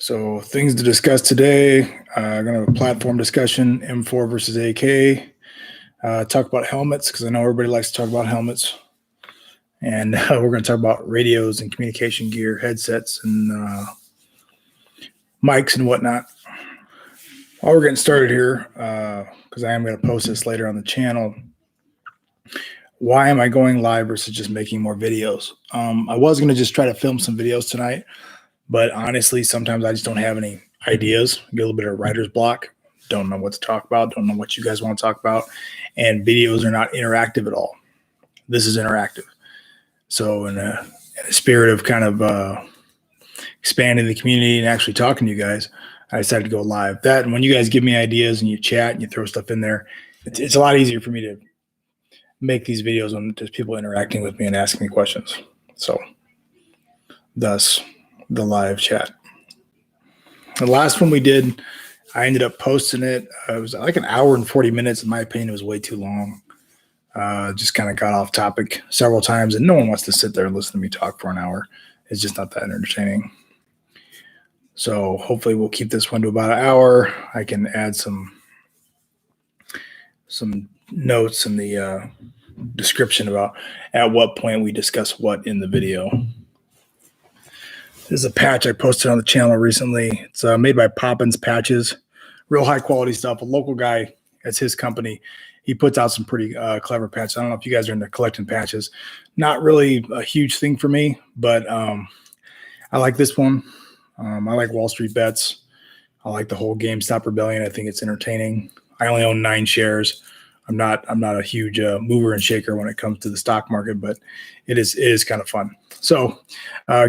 So things to discuss today. I'm going to have a platform discussion, M4 versus AK. Talk about helmets because I know everybody likes to talk about helmets. And we're going to talk about radios and communication gear, headsets, and mics and whatnot. While we're getting started here, because I am going to post this later on the channel, why am I going live versus just making more videos? I was going to just try to film some videos tonight, but honestly, sometimes I just don't have any ideas. Get a little bit of writer's block. Don't know what to talk about. Don't know what you guys want to talk about. And videos are not interactive at all. This is interactive. So in a spirit of kind of expanding the community and actually talking to you guys, I decided to go live. That, and when you guys give me ideas and you chat and you throw stuff in there, it's a lot easier for me to make these videos when there's people interacting with me and asking me questions. So thus the live chat. The last one we did, I ended up posting it. It was like an hour and 40 minutes. In my opinion, it was way too long. Just kind of got off topic several times, and no one wants to sit there and listen to me talk for an hour. It's just not that entertaining. So hopefully we'll keep this one to about an hour. I can add some notes in the description about at what point we discuss what in the video. This is a patch I posted on the channel recently. It's made by Poppins Patches. Real high quality stuff. A local guy, that's his company. He puts out some pretty clever patches. I don't know if you guys are into collecting patches. Not really a huge thing for me, but I like this one. I like Wall Street Bets. I like the whole GameStop rebellion. I think it's entertaining. I only own 9 shares. I'm not a huge mover and shaker when it comes to the stock market, but it is kind of fun. So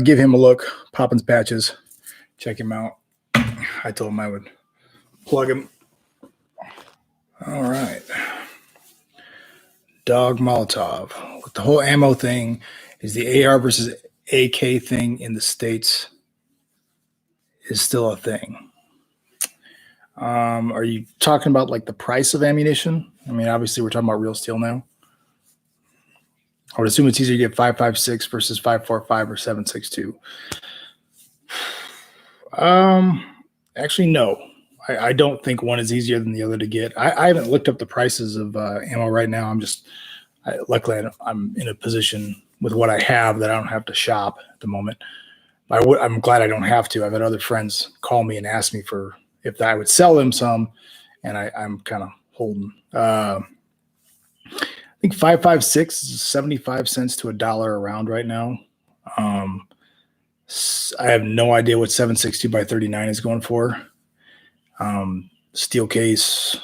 give him a look. Poppins Patches. Check him out. I told him I would plug him. All right. Dog Molotov. The whole ammo thing is the AR versus AK thing in the States is still a thing. Are you talking about like the price of ammunition? I mean, obviously we're talking about real steel now. I would assume it's easier to get 5.56 versus 5.45 or 7.62. Actually, no. I don't think one is easier than the other to get. I haven't looked up the prices of ammo right now. Luckily I'm in a position with what I have that I don't have to shop at the moment. I'm glad I don't have to. I've had other friends call me and ask me for if I would sell them some, and I'm kind of holding. I think 5.56 is 75 cents to $1 around right now. I have no idea what 7.62 by 39 is going for. Steel case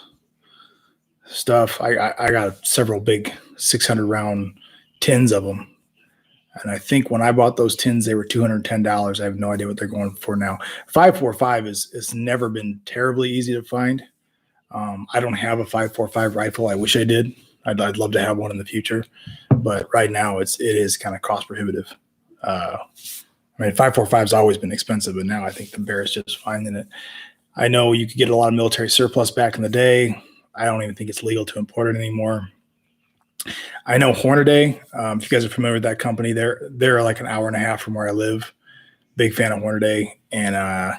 stuff. I got several big 600 round tins of them. And I think when I bought those tins, they were $210. I have no idea what they're going for now. 5.45 is never been terribly easy to find. I don't have a 5.45 rifle. I wish I did. I'd love to have one in the future, but right now it is kind of cost prohibitive. I mean, 5.45 has always been expensive, but now I think the bear is just finding it. I know you could get a lot of military surplus back in the day. I don't even think it's legal to import it anymore. I know Hornady, if you guys are familiar with that company, they're like an hour and a half from where I live. Big fan of Hornady, and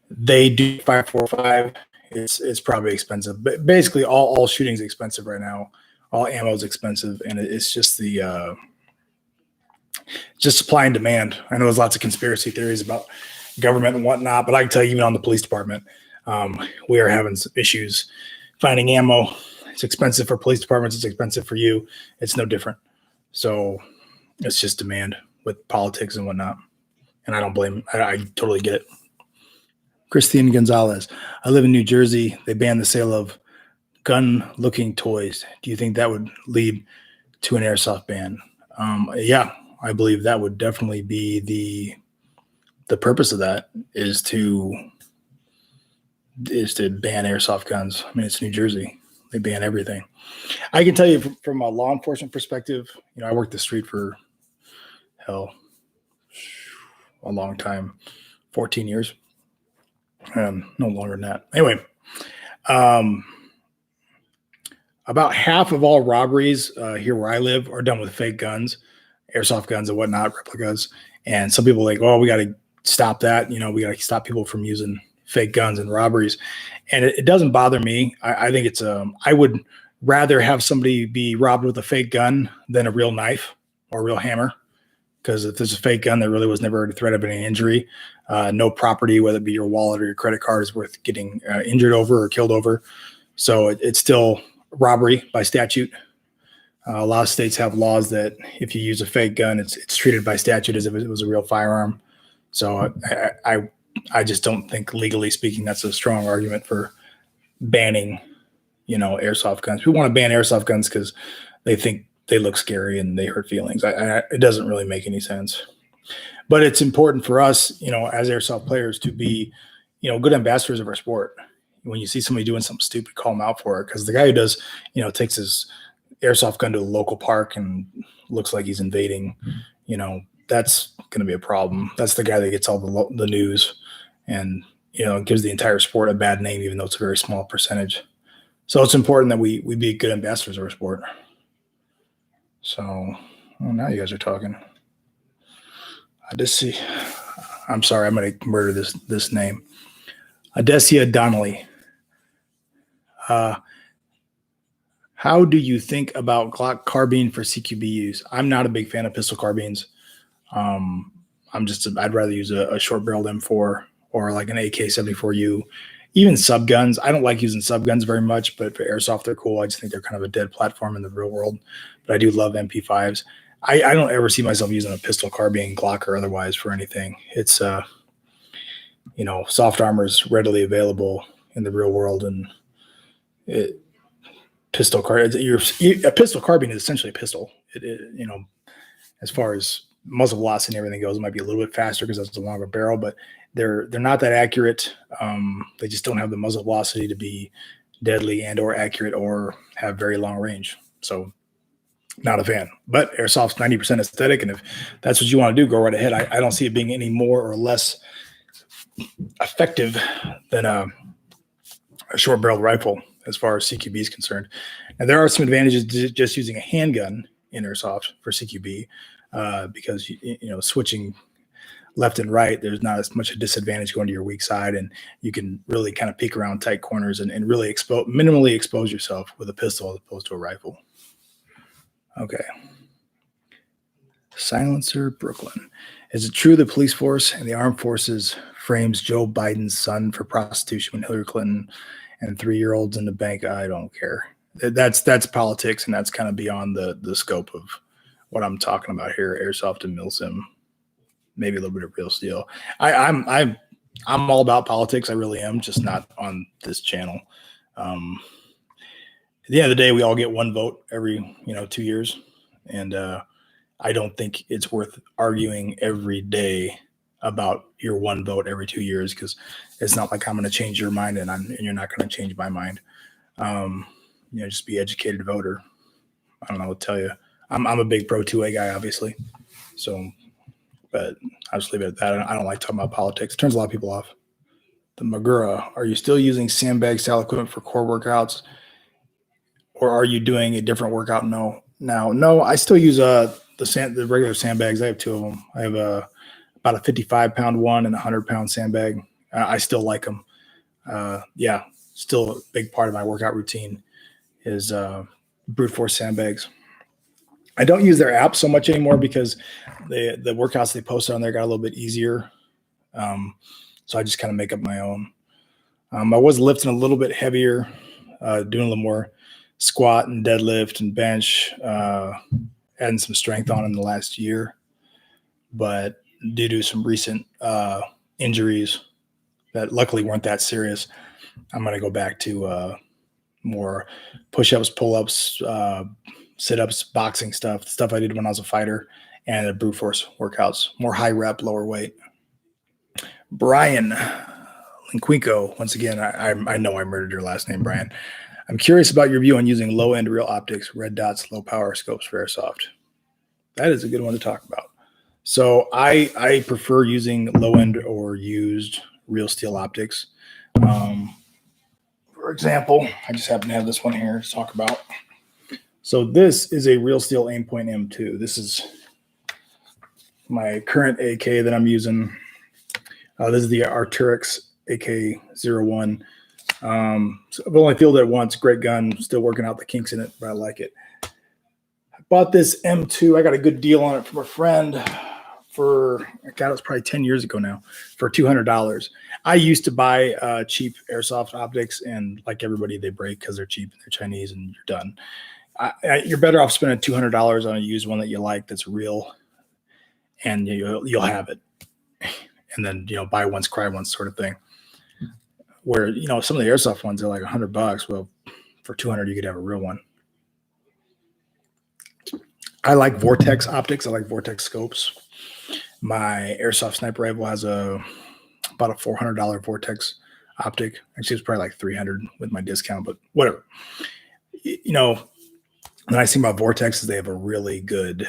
they do 5.45. It's probably expensive, but basically all shooting is expensive right now. All ammo is expensive, and it's just the just supply and demand. I know there's lots of conspiracy theories about government and whatnot, but I can tell you, even on the police department, we are having some issues finding ammo. It's expensive for police departments. It's expensive for you. It's no different. So it's just demand with politics and whatnot. And I don't blame. I totally get it. Christine Gonzalez. I live in New Jersey. They banned the sale of gun-looking toys. Do you think that would lead to an airsoft ban? Yeah, I believe that would definitely be the purpose of that is to ban airsoft guns. I mean, it's New Jersey. They ban everything. I can tell you from a law enforcement perspective, I worked the street for a long time, 14 years. No longer than that. Anyway, about half of all robberies here where I live are done with fake guns, airsoft guns and whatnot, replicas. And some people are like, oh, we got to stop that. We got to stop people from using fake guns and robberies. And it doesn't bother me. I think it's I would rather have somebody be robbed with a fake gun than a real knife or a real hammer. Because if there's a fake gun, there really was never a threat of any injury. No property, whether it be your wallet or your credit card, is worth getting injured over or killed over. So it's still robbery by statute. A lot of states have laws that if you use a fake gun, it's treated by statute as if it was a real firearm. So I just don't think, legally speaking, that's a strong argument for banning, airsoft guns. We want to ban airsoft guns because they think they look scary and they hurt feelings. It doesn't really make any sense. But it's important for us, as airsoft players, to be, good ambassadors of our sport. When you see somebody doing something stupid, call them out for it. Because the guy who does, takes his airsoft gun to a local park and looks like he's invading, that's going to be a problem. That's the guy that gets all the news and, gives the entire sport a bad name, even though it's a very small percentage. So it's important that we be good ambassadors of our sport. So now you guys are talking. I'm sorry, I'm going to murder this name. Adesia Donnelly. How do you think about Glock carbine for CQB use? I'm not a big fan of pistol carbines. I'd rather use a short barreled M4 or like an AK-74U. Even sub guns. I don't like using sub guns very much, but for airsoft, they're cool. I just think they're kind of a dead platform in the real world. But I do love MP5s. I don't ever see myself using a pistol carbine, Glock or otherwise, for anything. It's soft armor is readily available in the real world, and a pistol carbine is essentially a pistol. As far as muzzle velocity and everything goes, it might be a little bit faster because it's a longer barrel, but they're not that accurate. They just don't have the muzzle velocity to be deadly and or accurate or have very long range. So not a fan. But airsoft's 90% aesthetic, and if that's what you want to do, go right ahead. I don't see it being any more or less effective than a short-barreled rifle as far as CQB is concerned. And there are some advantages to just using a handgun in airsoft for CQB because switching left and right, there's not as much a disadvantage going to your weak side, and you can really kind of peek around tight corners and really minimally expose yourself with a pistol as opposed to a rifle. Okay. Silencer Brooklyn. Is it true the police force and the armed forces frames Joe Biden's son for prostitution when Hillary Clinton and 3-year-olds in the bank? I don't care. That's politics, and that's kind of beyond the scope of what I'm talking about here. Airsoft and Milsim, maybe a little bit of Real Steel. I'm all about politics. I really am, just not on this channel. At the end of the day, we all get one vote every 2 years, and I don't think it's worth arguing every day about your one vote every 2 years, because it's not like I'm going to change your mind and you're not going to change my mind. Just be educated voter. I don't know what to tell you. I'm a big pro 2A guy, obviously. So, but I'll just leave it at that. I don't like talking about politics. It turns a lot of people off. The Magura, are you still using sandbag style equipment for core workouts, or are you doing a different workout? No, I still use the regular sandbags. I have 2 of them. I have about a 55-pound one and a 100-pound sandbag. I still like them. Still a big part of my workout routine is brute force sandbags. I don't use their app so much anymore because the workouts they posted on there got a little bit easier. So I just kind of make up my own. I was lifting a little bit heavier, doing a little more squat and deadlift and bench, adding some strength on in the last year. But due to some recent injuries that luckily weren't that serious, I'm going to go back to more push-ups, pull-ups, sit-ups, boxing stuff I did when I was a fighter, and the brute force workouts, more high rep, lower weight. Brian Linquinco, once again, I know I murdered your last name, Brian. I'm curious about your view on using low-end real optics, red dots, low-power scopes for airsoft. That is a good one to talk about. So I prefer using low-end or used real steel optics. For example, I just happen to have this one here to talk about. So this is a Real Steel Aimpoint M2. This is my current AK that I'm using. This is the Arcturix AK-01. So I've only fielded it once. Great gun. Still working out the kinks in it, but I like it. I bought this M2. I got a good deal on it from a friend for, God, it was probably 10 years ago now, for $200. I used to buy cheap airsoft optics, and like everybody, they break because they're cheap and they're Chinese, and you're done. You're better off spending $200 on a used one that you like, that's real, and you'll have it. And then, buy once, cry once sort of thing. Where, some of the airsoft ones are like $100. Well, for 200, you could have a real one. I like Vortex optics. I like Vortex scopes. My airsoft sniper rifle has about a $400 Vortex optic. Actually, it's probably like $300 with my discount, but whatever. The nice thing about Vortex is they have a really good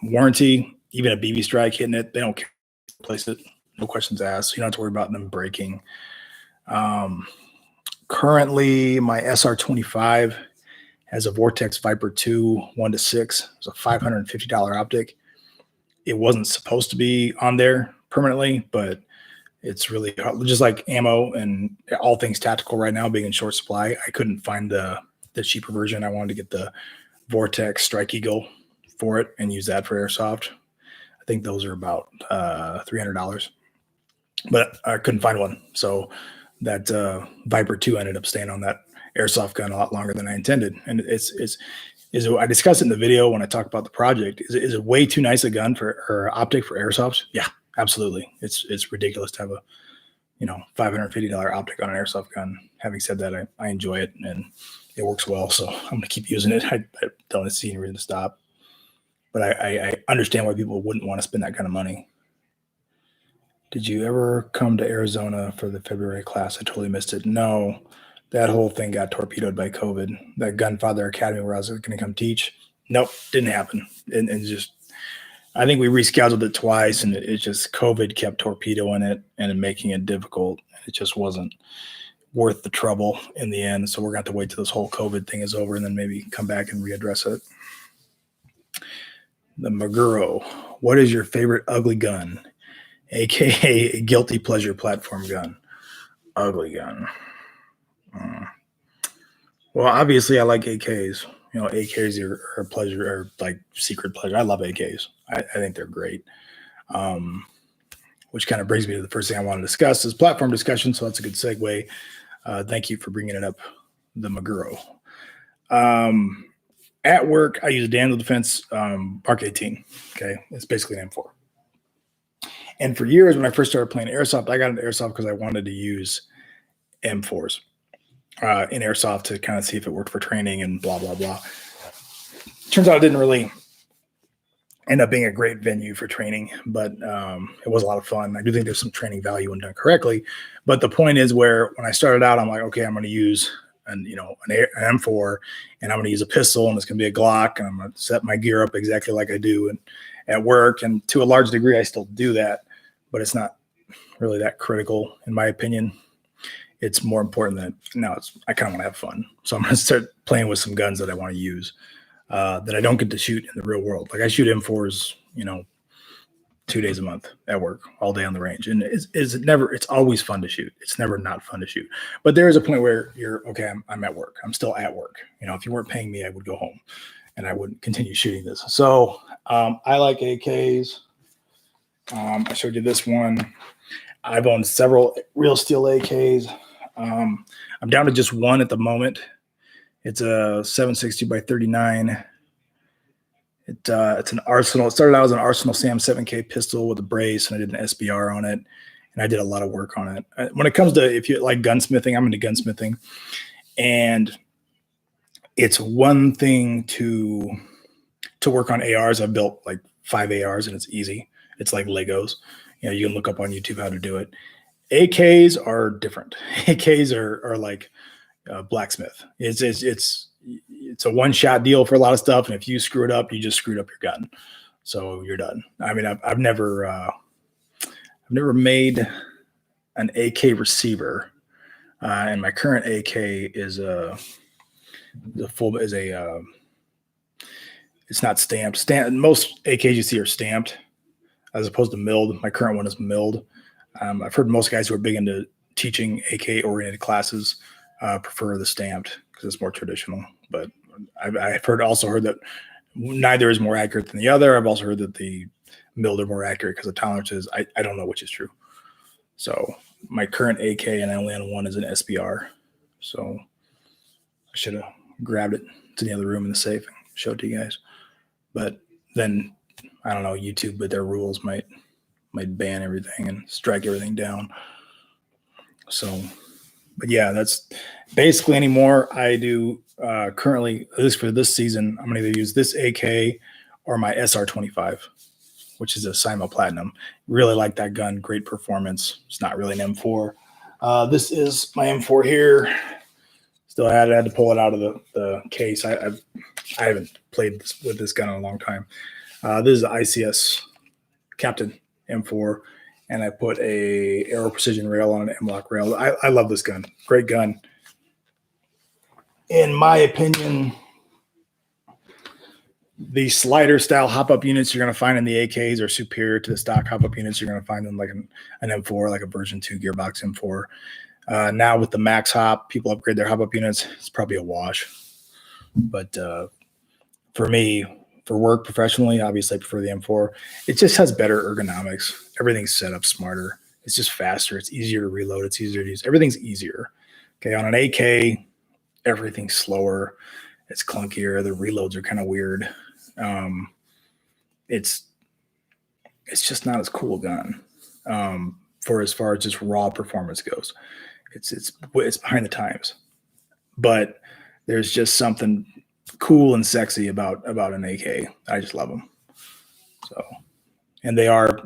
warranty. Even a BB strike hitting it, they don't care to replace it. No questions asked. You don't have to worry about them breaking. Currently, my SR25 has a Vortex Viper 2 1-6. It's a $550 optic. It wasn't supposed to be on there permanently, but it's really just like ammo and all things tactical right now being in short supply. I couldn't find the cheaper version. I wanted to get the Vortex Strike Eagle for it and use that for airsoft. I think those are about $300, but I couldn't find one. So that Viper 2 ended up staying on that airsoft gun a lot longer than I intended. And I discussed it in the video when I talk about the project. Is it way too nice a gun or optic for airsoft? Yeah, absolutely. It's ridiculous to have a $550 optic on an airsoft gun. Having said that, I enjoy it and it works well, so I'm going to keep using it. I don't see any reason to stop. But I understand why people wouldn't want to spend that kind of money. Did you ever come to Arizona for the February class? I totally missed it. No, that whole thing got torpedoed by COVID. That Gunfather Academy where I was going to come teach, nope, didn't happen. And just, I think we rescheduled it twice, and it just, COVID kept torpedoing it and making it difficult. It just wasn't worth the trouble in the end. So we're going to have to wait till this whole COVID thing is over and then maybe come back and readdress it. The Maguro. What is your favorite ugly gun? AKA guilty pleasure platform gun. Ugly gun. Well, obviously I like AKs. AKs are a pleasure, or like secret pleasure. I love AKs. I think they're great. Which kind of brings me to the first thing I want to discuss is platform discussion. So that's a good segue. Thank you for bringing it up. The Maguro. At work, I use a Daniel Defense Mark 18. Okay, it's basically an M4. And for years, when I first started playing airsoft, I got into airsoft because I wanted to use M4s in airsoft to kind of see if it worked for training and blah, blah, blah. Turns out it didn't really end up being a great venue for training, but it was a lot of fun. I do think there's some training value when done correctly. But the point is where when I started out, I'm like, okay, I'm going to use an M4, and I'm going to use a pistol, and it's going to be a Glock, and I'm going to set my gear up exactly like I do at work. And to a large degree, I still do that, but it's not really that critical, in my opinion. It's more important that now I kind of want to have fun. So I'm going to start playing with some guns that I want to use that I don't get to shoot in the real world. Like I shoot M4s, 2 days a month at work, all day on the range. And it's always fun to shoot. It's never not fun to shoot. But there is a point where you're, okay, I'm at work. I'm still at work. If you weren't paying me, I would go home and I wouldn't continue shooting this. So I like AKs. I showed you this one. I've owned several real steel AKs. I'm down to just one at the moment. It's a 760 by 39. It's an Arsenal. It started out as an Arsenal Sam 7K pistol with a brace, and I did an SBR on it, and I did a lot of work on it. When it comes to, if you like gunsmithing, I'm into gunsmithing, and it's one thing to work on ARs. I've built like 5 ARs, and it's easy. It's like Legos. You can look up on YouTube how to do it. AKs are different. AKs are like blacksmith. It's a one-shot deal for a lot of stuff, and if you screw it up, you just screwed up your gun, so you're done. I mean, I've never made an AK receiver, and my current AK is it's not stamped. Most AKs you see are stamped. as opposed to milled. My current one is milled. I've heard most guys who are big into teaching AK-oriented classes prefer the stamped because it's more traditional. But I've also heard that neither is more accurate than the other. I've also heard that the milled are more accurate because of tolerances. I don't know which is true. So my current AK, and I only own one, is an SBR. So I should have grabbed it to the other room in the safe and showed it to you guys. But then I don't know, YouTube with their rules might ban everything and strike everything down. So, but yeah, that's basically anymore. I do currently, at least for this season, I'm going to either use this AK or my SR25, which is a Simo Platinum. Really like that gun. Great performance. It's not really an M4. This is my M4 here. Still had to pull it out of the case. I haven't played with this gun in a long time. This is the ICS Captain M4, and I put a Aero Precision rail on an M-Lock rail. I love this gun. Great gun. In my opinion, the slider style hop-up units you're going to find in the AKs are superior to the stock hop-up units you're going to find in like an M4, like a version 2 gearbox M4. Now with the max hop, people upgrade their hop-up units. It's probably a wash. But for me, for work professionally, obviously I prefer the M4. It just has better ergonomics. Everything's set up smarter. It's just faster. It's easier to reload. It's easier to use. Everything's easier. Okay, on an AK, everything's slower. It's clunkier. The reloads are kind of weird. It's just not as cool a gun for as far as just raw performance goes. It's behind the times, but there's just something cool and sexy about an AK. I just love them. So, and they are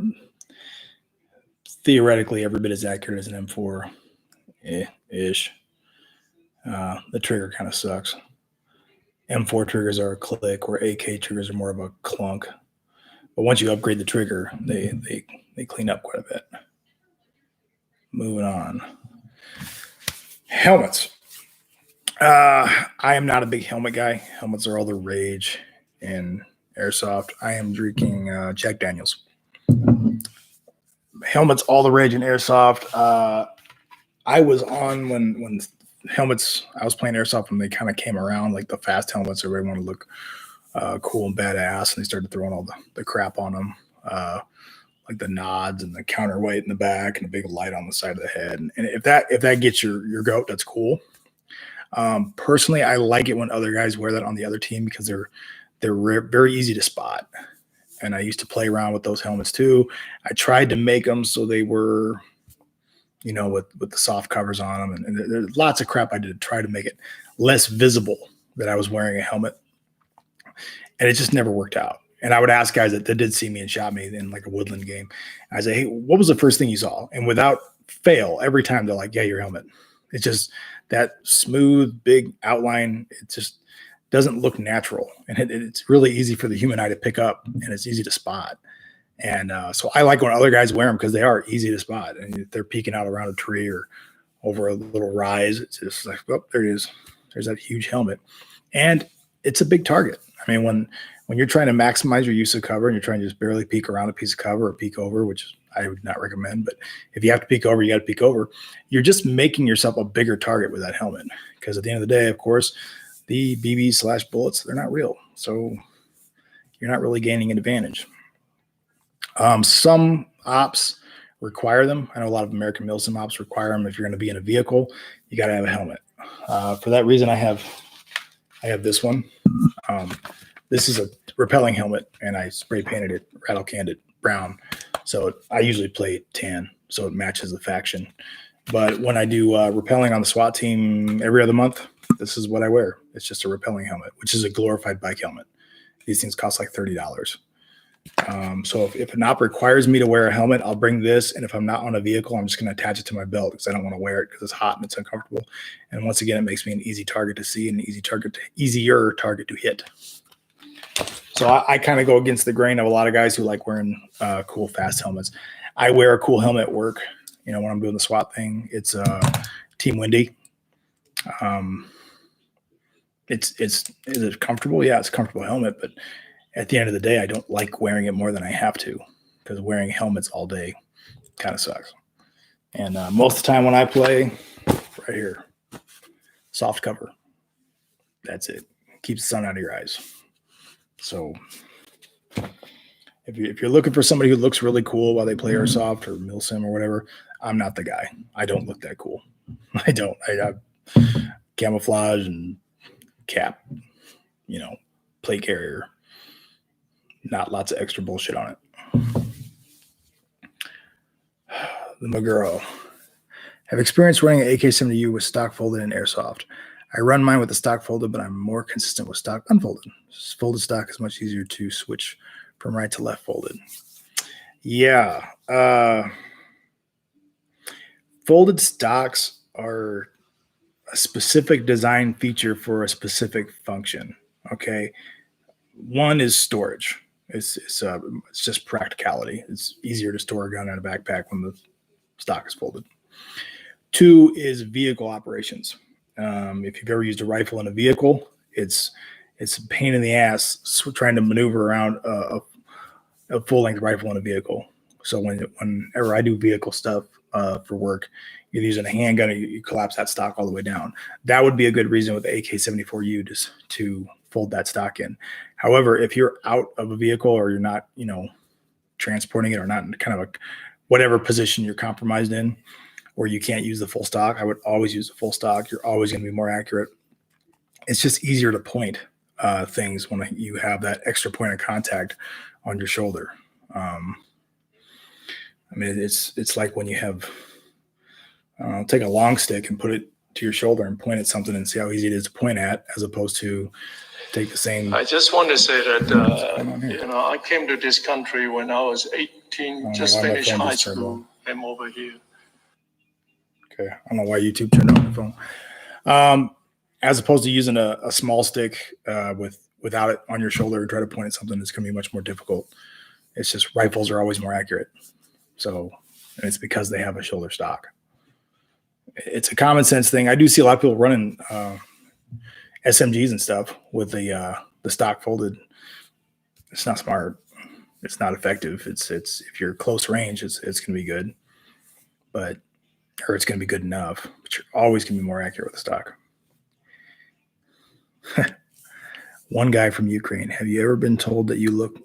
theoretically every bit as accurate as an M4 ish. The trigger kind of sucks. M4 triggers are a click, where AK triggers are more of a clunk. But once you upgrade the trigger, they clean up quite a bit. Moving on. Helmets. I am not a big helmet guy. Helmets are all the rage in Airsoft. I am drinking Jack Daniels. Helmets all the rage in Airsoft. I was on when helmets, I was playing Airsoft when they kind of came around, like the fast helmets. Everybody wanted to look cool and badass, and they started throwing all the crap on them, like the nods and the counterweight in the back and a big light on the side of the head. And if that gets your goat, that's cool. Personally, I like it when other guys wear that on the other team because they're very easy to spot. And I used to play around with those helmets too. I tried to make them so they were, with the soft covers on them. And there's lots of crap I did to try to make it less visible that I was wearing a helmet. And it just never worked out. And I would ask guys that did see me and shot me in like a woodland game. I say, hey, what was the first thing you saw? And without fail, every time they're like, yeah, your helmet. It's just that smooth, big outline. It just doesn't look natural. And it's really easy for the human eye to pick up, and it's easy to spot. And so I like when other guys wear them because they are easy to spot. And if they're peeking out around a tree or over a little rise, it's just like, oh, there it is. There's that huge helmet. And it's a big target. I mean, when you're trying to maximize your use of cover and you're trying to just barely peek around a piece of cover or peek over, which I would not recommend, but if you have to peek over, you got to peek over. You're just making yourself a bigger target with that helmet. Because at the end of the day, of course, the BBs/bullets, they're not real. So you're not really gaining an advantage. Some ops require them. I know a lot of American Milsim ops require them. If you're going to be in a vehicle, you got to have a helmet. For that reason, I have this one. This is a repelling helmet, and I spray painted it, rattle canned it brown. So I usually play tan, so it matches the faction. But when I do repelling on the SWAT team every other month, this is what I wear. It's just a repelling helmet, which is a glorified bike helmet. These things cost like $30. So if an op requires me to wear a helmet, I'll bring this. And if I'm not on a vehicle, I'm just going to attach it to my belt because I don't want to wear it because it's hot and it's uncomfortable. And once again, it makes me an easy target to see and an easier target to hit. So I kind of go against the grain of a lot of guys who like wearing cool, fast helmets. I wear a cool helmet at work. When I'm doing the SWAT thing, it's Team Windy. Is it comfortable? Yeah, it's a comfortable helmet, but at the end of the day, I don't like wearing it more than I have to because wearing helmets all day kind of sucks. And most of the time when I play, right here, soft cover. That's it. Keeps the sun out of your eyes. So if you're looking for somebody who looks really cool while they play Airsoft or Milsim or whatever, I'm not the guy. I don't look that cool. I don't. I have camouflage and cap, plate carrier. Not lots of extra bullshit on it. The Maguro. Have experience running an AK-70U with stock folded and Airsoft. I run mine with the stock folded, but I'm more consistent with stock unfolded. Folded stock is much easier to switch from right to left folded. Yeah. Folded stocks are a specific design feature for a specific function. Okay. One is storage. It's just practicality. It's easier to store a gun in a backpack when the stock is folded. Two is vehicle operations. If you've ever used a rifle in a vehicle, it's a pain in the ass trying to maneuver around a full-length rifle in a vehicle. So whenever I do vehicle stuff for work, you're using a handgun, you collapse that stock all the way down. That would be a good reason with the AK-74U to fold that stock in. However, if you're out of a vehicle or you're not, transporting it or not in kind of a whatever position you're compromised in, or you can't use the full stock, I would always use the full stock. You're always going to be more accurate. It's just easier to point things when you have that extra point of contact on your shoulder. It's like when you have, take a long stick and put it to your shoulder and point at something and see how easy it is to point at, as opposed to take the same. I just want to say that, I came to this country when I was 18, just finished high school, came over here. Okay. I don't know why YouTube turned on the phone. As opposed to using a small stick without it on your shoulder and try to point at something, it's going to be much more difficult. It's just rifles are always more accurate. So, and it's because they have a shoulder stock. It's a common sense thing. I do see a lot of people running SMGs and stuff with the stock folded. It's not smart. It's not effective. It's if you're close range, it's going to be good, or it's going to be good enough. But you're always going to be more accurate with the stock. One guy from Ukraine. Have you ever been told that you look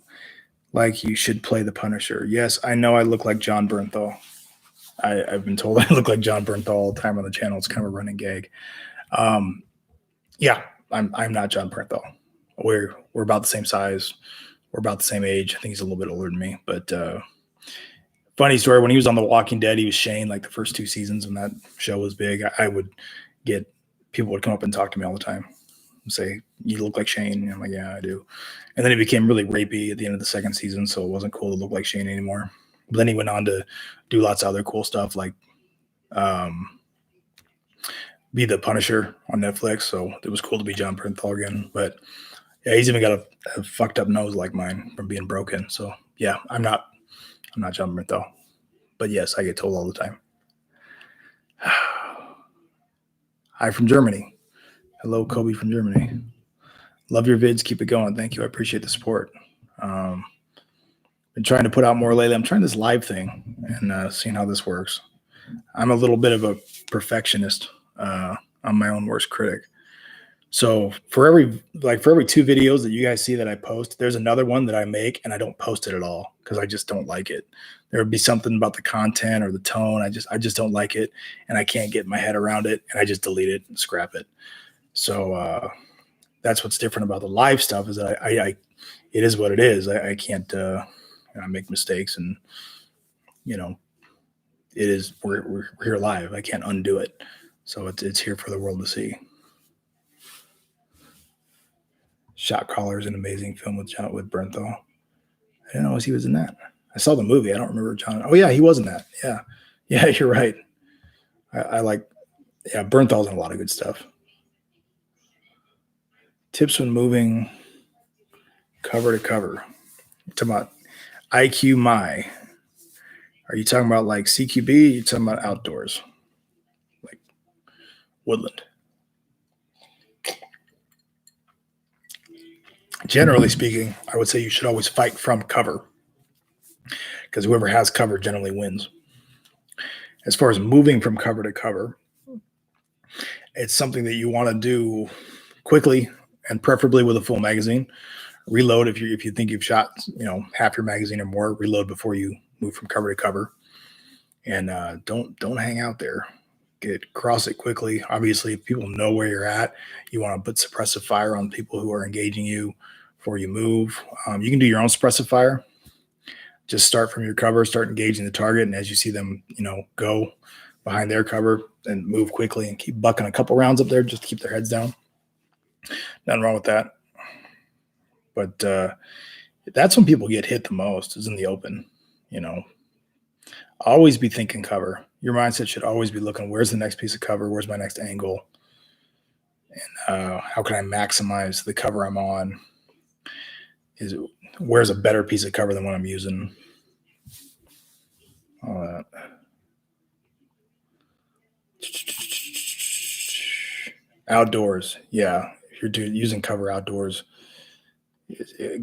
like you should play the Punisher? Yes, I know I look like Jon Bernthal. I've been told I look like Jon Bernthal all the time on the channel. It's kind of a running gag. Yeah, I'm not Jon Bernthal. We're about the same size. We're about the same age. I think he's a little bit older than me. But funny story, when he was on The Walking Dead, he was Shane like the first 2 seasons when that show was big. I would get people would come up and talk to me all the time and say, "You look like Shane." And I'm like, "Yeah, I do." And then it became really rapey at the end of the 2nd season, so it wasn't cool to look like Shane anymore. But then he went on to do lots of other cool stuff, like be the Punisher on Netflix. So it was cool to be Jon Bernthal again. But yeah, he's even got a fucked up nose like mine from being broken. So yeah, I'm not Jon Bernthal. But yes, I get told all the time. Hi from Germany. Hello, Kobe from Germany. Love your vids. Keep it going. Thank you. I appreciate the support. Been trying to put out more lately. I'm trying this live thing and seeing how this works. I'm a little bit of a perfectionist. I'm my own worst critic. So for every 2 videos that you guys see that I post, there's another one that I make and I don't post it at all because I just don't like it. There would be something about the content or the tone. I just don't like it, and I can't get my head around it, and I just delete it and scrap it. So that's what's different about the live stuff is that I it is what it is. I can't I make mistakes, and it is we're here live. I can't undo it, so it's here for the world to see. Shot Caller is an amazing film with Bernthal. I didn't know he was in that. I saw the movie. I don't remember John. Oh yeah, he was in that. Yeah, you're right. I like. Yeah, Bernthal's in a lot of good stuff. Tips when moving cover to cover. You're talking about IQ My. Are you talking about like CQB? Or are you talking about outdoors, like woodland? Generally speaking, I would say you should always fight from cover. because whoever has cover generally wins. As far as moving from cover to cover, it's something that you want to do quickly and preferably with a full magazine. Reload if you think you've shot half your magazine or more. Reload before you move from cover to cover, and don't hang out there. Cross it quickly. Obviously, if people know where you're at, you want to put suppressive fire on people who are engaging you before you move. You can do your own suppressive fire. Just start from your cover, start engaging the target, and as you see them, go behind their cover and move quickly and keep bucking a couple rounds up there just to keep their heads down. Nothing wrong with that. But that's when people get hit the most, is in the open. Always be thinking cover. Your mindset should always be looking, where's the next piece of cover? Where's my next angle? And how can I maximize the cover I'm on? Where's a better piece of cover than what I'm using? All that. Outdoors. Yeah. If you're using cover outdoors,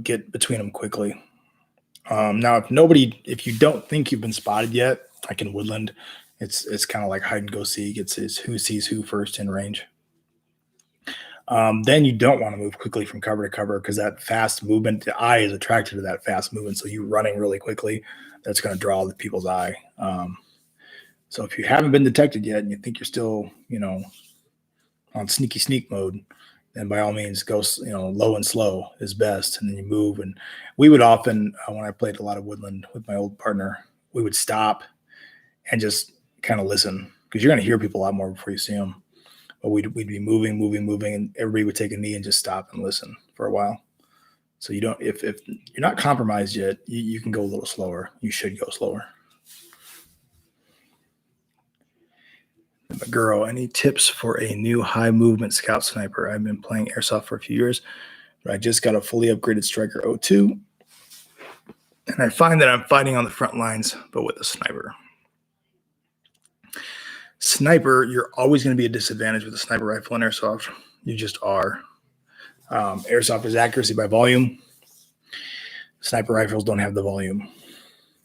get between them quickly. Now, if you don't think you've been spotted yet, like in woodland, it's kind of like hide and go seek. It's who sees who first in range. Then you don't want to move quickly from cover to cover because that fast movement, the eye is attracted to that fast movement. So you running really quickly, that's going to draw the people's eye. So if you haven't been detected yet and you think you're still, on sneaky sneak mode, then by all means go, low and slow is best. And then you move. And we would often, when I played a lot of woodland with my old partner, we would stop and just kind of listen because you're going to hear people a lot more before you see them. But we'd be moving, and everybody would take a knee and just stop and listen for a while. So you don't, if you're not compromised yet, you can go a little slower. You should go slower. Girl, any tips for a new high movement scout sniper? I've been playing Airsoft for a few years, but I just got a fully upgraded Striker 02. And I find that I'm fighting on the front lines, but with a sniper. Sniper, you're always going to be a disadvantage with a sniper rifle in Airsoft. You just are. Airsoft is accuracy by volume. Sniper rifles don't have the volume.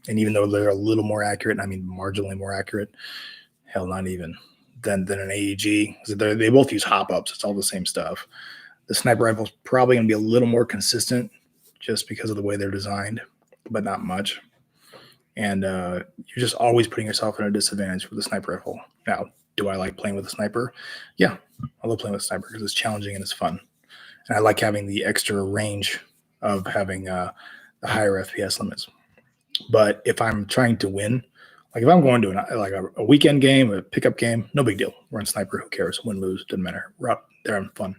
And even though they're a little more accurate, I mean marginally more accurate, hell, not even, than an AEG. They both use hop-ups. It's all the same stuff. The sniper rifle is probably going to be a little more consistent just because of the way they're designed, but not much. And you're just always putting yourself in a disadvantage with a sniper rifle. Now, do I like playing with a sniper? Yeah, I love playing with a sniper because it's challenging and it's fun. And I like having the extra range of having the higher FPS limits. But if I'm trying to win, like if I'm going to a weekend game, a pickup game, no big deal. We're on sniper. Who cares? Win, lose, doesn't matter. We're up there having fun.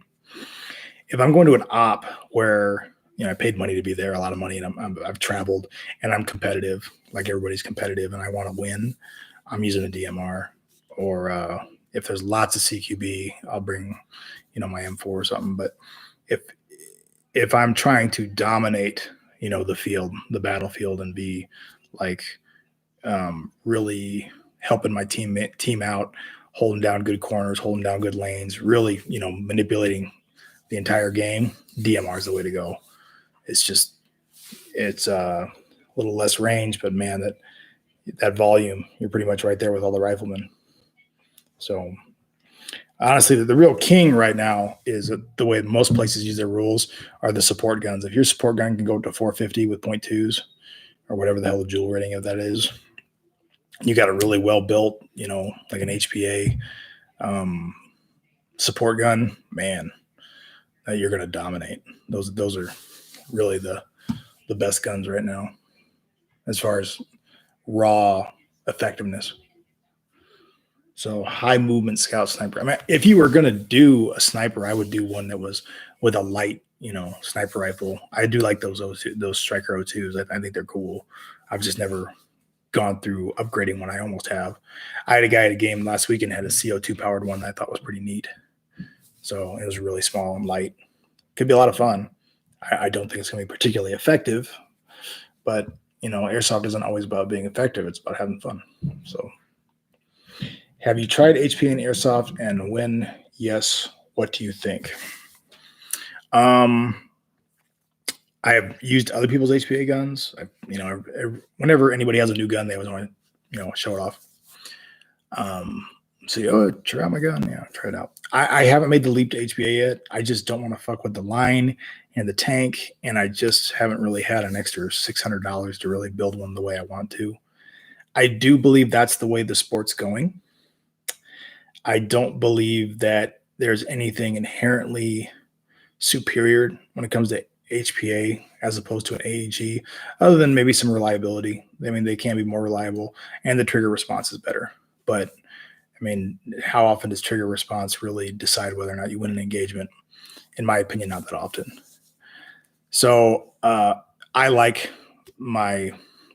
If I'm going to an op where I paid money to be there, a lot of money, and I've traveled and I'm competitive, like everybody's competitive, and I want to win, I'm using a DMR. Or if there's lots of CQB, I'll bring my M4 or something. But if I'm trying to dominate the field, the battlefield, and be like really helping my team out, holding down good corners, holding down good lanes, really manipulating the entire game, DMR is the way to go. It's a little less range, but man, that volume, you're pretty much right there with all the riflemen. So honestly, the real king right now is the way most places use their rules are the support guns. If your support gun can go to 450 with .2s or whatever the hell the jewel rating of that is, you got a really well built, like an HPA support gun, man, you're going to dominate. Those are really the best guns right now as far as raw effectiveness. So high movement scout sniper. I mean, if you were going to do a sniper, I would do one that was with a light, sniper rifle. I do like those Striker 02s. I think they're cool. I've just never gone through upgrading one. I almost have. I had a guy at a game last weekend had a CO2 powered one that I thought was pretty neat. So it was really small and light. Could be a lot of fun. I don't think it's going to be particularly effective, but Airsoft isn't always about being effective. It's about having fun. So have you tried HP and Airsoft, and when yes, what do you think? I have used other people's HPA guns. Whenever anybody has a new gun, they always want to, show it off. So, try out my gun. Yeah, try it out. I haven't made the leap to HPA yet. I just don't want to fuck with the line and the tank, and I just haven't really had an extra $600 to really build one the way I want to. I do believe that's the way the sport's going. I don't believe that there's anything inherently superior when it comes to HPA as opposed to an AEG, other than maybe some reliability. I mean, they can be more reliable, and the trigger response is better. But I mean, how often does trigger response really decide whether or not you win an engagement? In my opinion, not that often. So I like my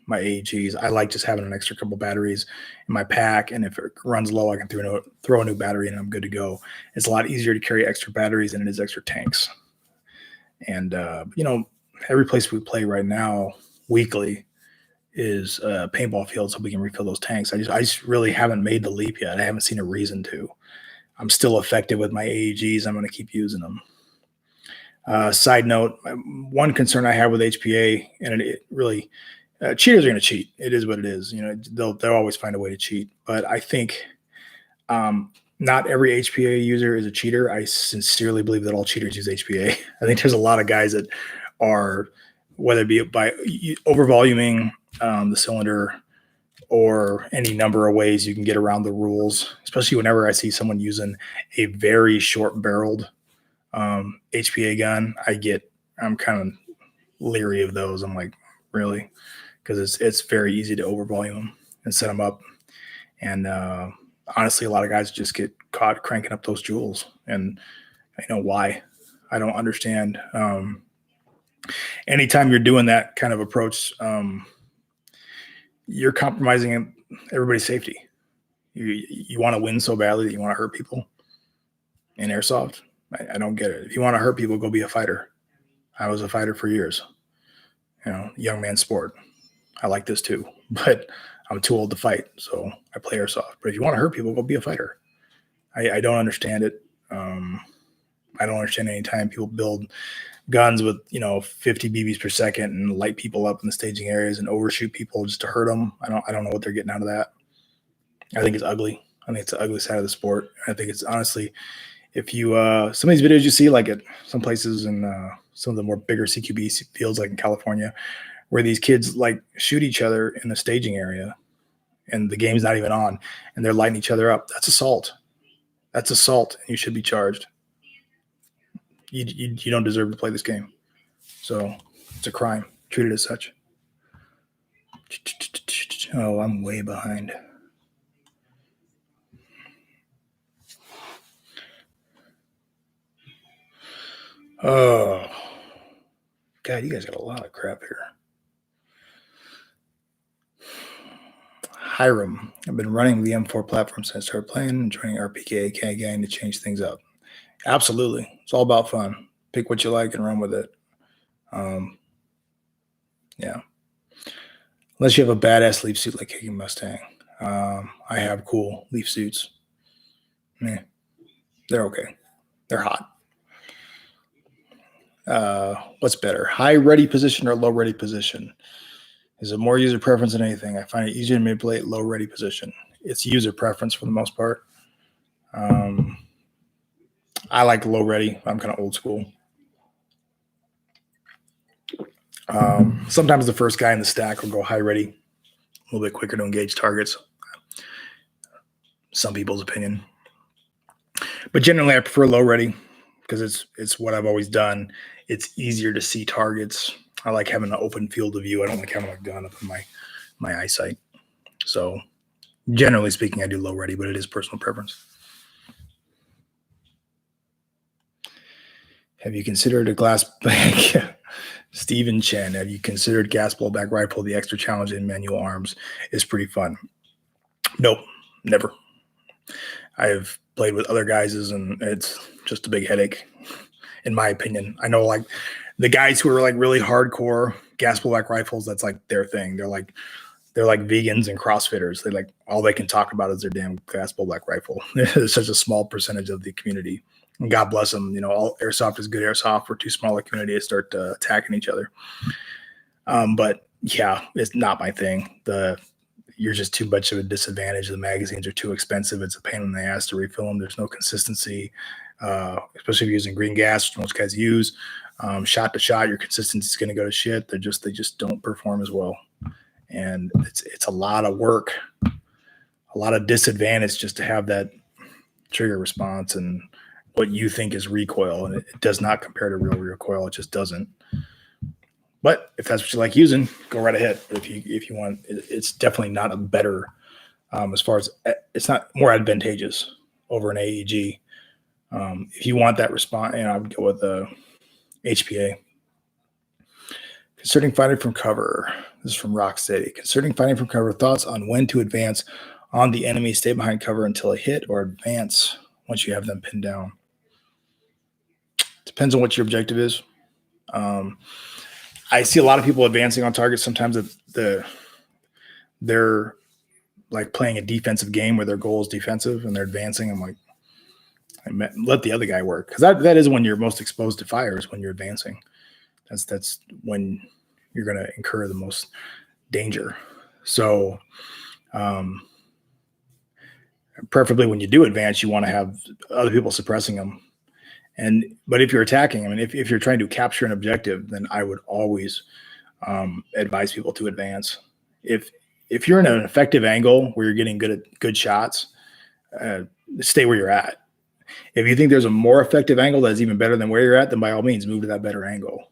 AEGs. I like just having an extra couple batteries in my pack, and if it runs low, I can throw a new battery in and I'm good to go. It's a lot easier to carry extra batteries than it is extra tanks. And every place we play right now weekly is paintball field, so we can refill those tanks. I just really haven't made the leap yet. I haven't seen a reason to. I'm still effective with my AEGs. I'm going to keep using them. Side note, one concern I have with HPA, and it really, cheaters are going to cheat. It is what it is. They'll always find a way to cheat. But I think not every HPA user is a cheater. I sincerely believe that all cheaters use HPA. I think there's a lot of guys that are, whether it be by overvoluming the cylinder or any number of ways you can get around the rules, especially whenever I see someone using a very short barreled HPA gun, I'm kind of leery of those. I'm like, really? Because it's very easy to overvolume them and set them up. And honestly, a lot of guys just get caught cranking up those joules, and I know why. I don't understand. Anytime you're doing that kind of approach, you're compromising everybody's safety. You want to win so badly that you want to hurt people in airsoft. I don't get it. If you want to hurt people, go be a fighter. I was a fighter for years. Young man sport. I like this too, but I'm too old to fight, so I play airsoft. But if you want to hurt people, go be a fighter. I don't understand it. I don't understand any time people build guns with 50 BBs per second and light people up in the staging areas and overshoot people just to hurt them. I don't know what they're getting out of that. I think it's ugly. I think it's the ugly side of the sport. I think it's honestly, if you some of these videos you see, like at some places in some of the more bigger CQB fields, like in California, where these kids like shoot each other in the staging area and the game's not even on and they're lighting each other up. That's assault. That's assault. And you should be charged. You don't deserve to play this game. So it's a crime. Treat it as such. Oh, I'm way behind. Oh, God, you guys got a lot of crap here. Hiram. I've been running the M4 platform since I started playing and joining RPK AK gang to change things up. Absolutely. It's all about fun. Pick what you like and run with it. Yeah. Unless you have a badass leaf suit like Kicking Mustang. I have cool leaf suits. They're okay. They're hot. What's better, high ready position or low ready position? Is it more user preference than anything? I find it easier to manipulate low ready position. It's user preference for the most part. I like low ready. I'm kind of old school. Sometimes the first guy in the stack will go high ready, a little bit quicker to engage targets. Some people's opinion. But generally, I prefer low ready because it's what I've always done. It's easier to see targets. I like having an open field of view. I don't like having a gun up in my eyesight. So generally speaking, I do low ready, but it is personal preference. Have you considered a glass bag? Stephen Chen, have you considered gas blowback rifle? The extra challenge in manual arms is pretty fun. Nope, never. I have played with other guys and it's just a big headache, in my opinion. I know like the guys who are like really hardcore gas blowback rifles, that's like their thing. They're like vegans and CrossFitters. They like all they can talk about is their damn gas blowback rifle. It's such a small percentage of the community. And God bless them. All airsoft is good airsoft. We're too small a community to start attacking each other. But yeah, it's not my thing. You're just too much of a disadvantage. The magazines are too expensive. It's a pain in the ass to refill them. There's no consistency, especially if you're using green gas, which most guys use. Shot to shot, your consistency is going to go to shit. They just don't perform as well, and it's a lot of work, a lot of disadvantage just to have that trigger response and what you think is recoil, and it does not compare to real recoil. It just doesn't. But if that's what you like using, go right ahead. But if you want, it's definitely not a better, as far as it's not more advantageous over an AEG. If you want that response, I would go with the HPA. Concerning fighting from cover. This is from Rocksteady. Concerning fighting from cover, thoughts on when to advance on the enemy, stay behind cover until a hit, or advance once you have them pinned down. Depends on what your objective is. I see a lot of people advancing on targets. Sometimes they're like playing a defensive game where their goal is defensive and they're advancing. I'm like, let the other guy work, because that is when you're most exposed to fire, is when you're advancing. That's when you're going to incur the most danger. So, preferably when you do advance, you want to have other people suppressing them. But if you're attacking, if you're trying to capture an objective, then I would always advise people to advance. If you're in an effective angle where you're getting good shots, stay where you're at. If you think there's a more effective angle that's even better than where you're at, then by all means move to that better angle.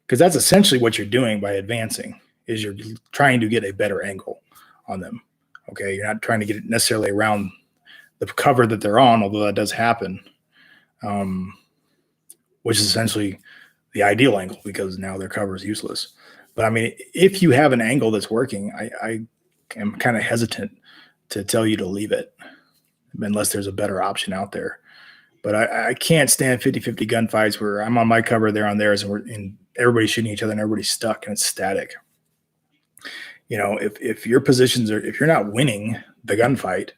Because that's essentially what you're doing by advancing, is you're trying to get a better angle on them. Okay, you're not trying to get it necessarily around the cover that they're on, although that does happen, which is essentially the ideal angle, because now their cover is useless. But if you have an angle that's working, I am kind of hesitant to tell you to leave it unless there's a better option out there. But I can't stand 50-50 gunfights where I'm on my cover, they're on theirs, and everybody's shooting each other and everybody's stuck and it's static. If your positions if you're not winning the gunfight,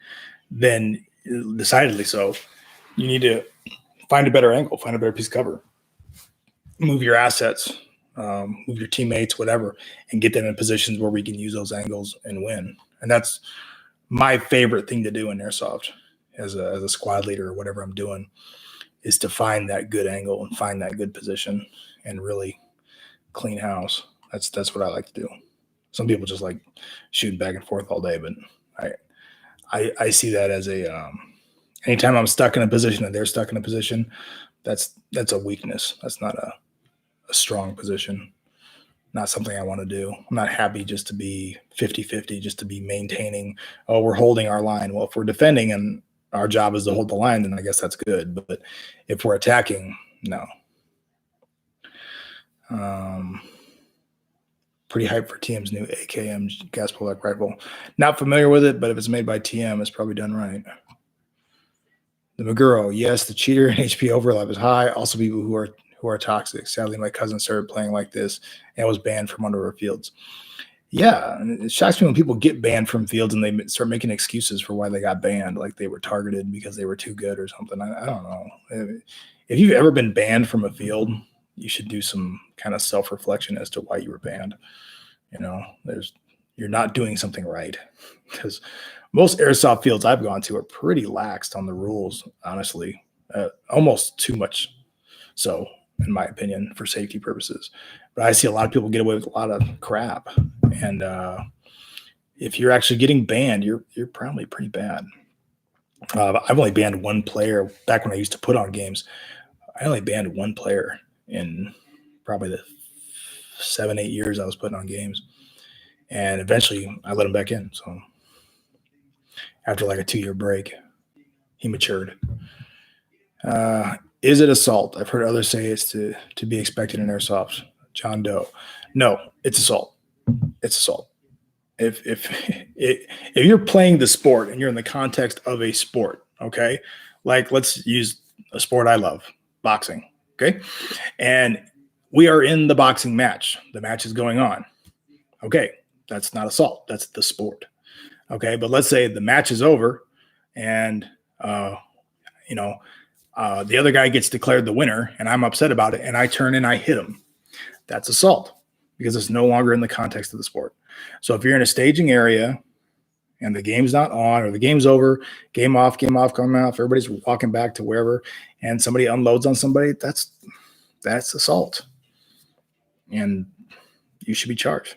then decidedly so, you need to find a better angle, find a better piece of cover, move your assets, move your teammates, whatever, and get them in positions where we can use those angles and win. And that's my favorite thing to do in airsoft as a squad leader or whatever I'm doing, is to find that good angle and find that good position and really clean house. That's what I like to do. Some people just like shooting back and forth all day, but I see that as anytime I'm stuck in a position and they're stuck in a position, that's a weakness. That's not a strong position. Not something I want to do. I'm not happy just to be 50-50, just to be maintaining, we're holding our line. Well, if we're defending and our job is to hold the line, then I guess that's good. But if we're attacking, no. Pretty hyped for TM's new AKM gas pullback rifle. Not familiar with it, but if it's made by TM, it's probably done right. The Maguro, yes, the cheater and HP overlap is high. Also, people who are toxic. Sadly, my cousin started playing like this and was banned from under our fields. Yeah, it shocks me when people get banned from fields and they start making excuses for why they got banned, like they were targeted because they were too good or something. I don't know. If you've ever been banned from a field, you should do some kind of self-reflection as to why you were banned. You're not doing something right, because most airsoft fields I've gone to are pretty laxed on the rules, honestly, almost too much so, in my opinion, for safety purposes. But I see a lot of people get away with a lot of crap, and if you're actually getting banned, you're probably pretty bad. I've only banned one player back when I used to put on games. I only banned one player in probably the 7-8 years I was putting on games, and eventually I let him back in. So after like a 2-year break, he matured. Is it assault? I've heard others say it's to be expected in airsoft. John Doe. No, it's assault. It's assault. If you're playing the sport and you're in the context of a sport, okay, like let's use a sport I love, boxing, okay, and we are in the boxing match. The match is going on. Okay, that's not assault. That's the sport. Okay, but let's say the match is over, and The other guy gets declared the winner, and I'm upset about it, and I turn and I hit him. That's assault because it's no longer in the context of the sport. So if you're in a staging area and the game's not on or the game's over, game off, coming off, everybody's walking back to wherever, and somebody unloads on somebody, that's assault. And you should be charged.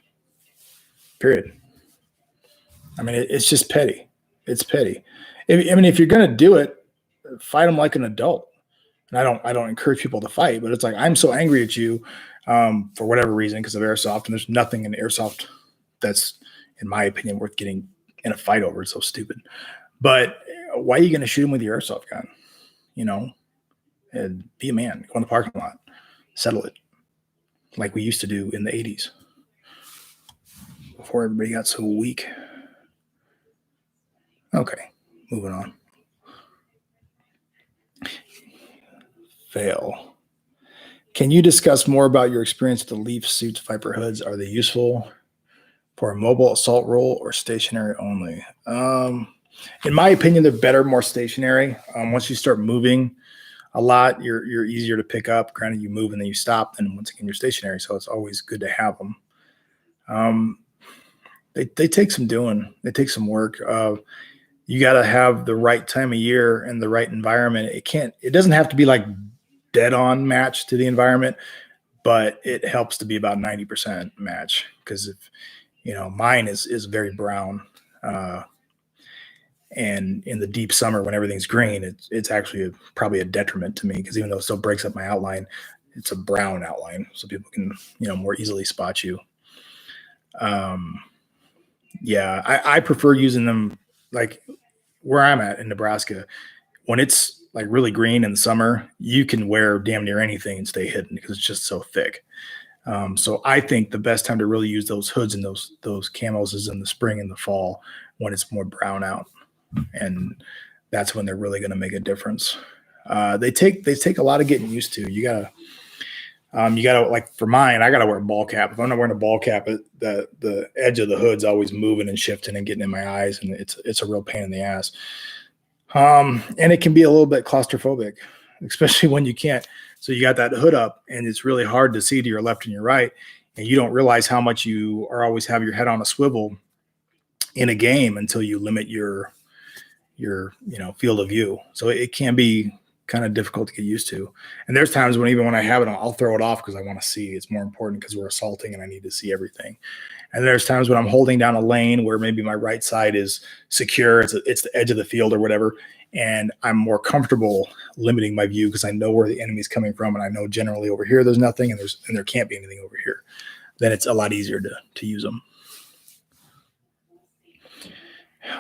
Period. I mean, it's just petty. It's petty. If you're going to do it, fight them like an adult. And I don't encourage people to fight, but it's like, I'm so angry at you for whatever reason because of Airsoft, and there's nothing in Airsoft that's, in my opinion, worth getting in a fight over. It's so stupid. But why are you going to shoot him with your Airsoft gun? And be a man. Go in the parking lot. Settle it. Like we used to do in the 80s. Before everybody got so weak. Okay, moving on. Fail. Can you discuss more about your experience with the Leaf suits, Viper hoods? Are they useful for a mobile assault role or stationary only? In my opinion, they're better, more stationary. Once you start moving a lot, you're easier to pick up. Granted, you move and then you stop, and once again, you're stationary. So it's always good to have them. They take some doing. They take some work. You got to have the right time of year and the right environment. It doesn't have to be like dead on match to the environment, but it helps to be about 90% match. Because if mine is very brown, and in the deep summer when everything's green, it's actually probably a detriment to me because even though it still breaks up my outline, it's a brown outline, so people can more easily spot you. Yeah, I prefer using them like where I'm at in Nebraska. When it's like really green in the summer, you can wear damn near anything and stay hidden because it's just so thick. So I think the best time to really use those hoods and those camos is in the spring and the fall when it's more brown out, and that's when they're really going to make a difference. They take a lot of getting used to. You gotta like for mine, I gotta wear a ball cap. If I'm not wearing a ball cap, the edge of the hood's always moving and shifting and getting in my eyes, and it's a real pain in the ass. And it can be a little bit claustrophobic, especially when you can't. So you got that hood up, and it's really hard to see to your left and your right, and you don't realize how much you are always have your head on a swivel in a game until you limit your field of view. So it can be kind of difficult to get used to. And there's times when even when I have it on, I'll throw it off because I want to see. It's more important because we're assaulting and I need to see everything. And there's times when I'm holding down a lane where maybe my right side is secure. It's the edge of the field or whatever. And I'm more comfortable limiting my view because I know where the enemy's coming from. And I know generally over here, there's nothing and there can't be anything over here. Then it's a lot easier to use them.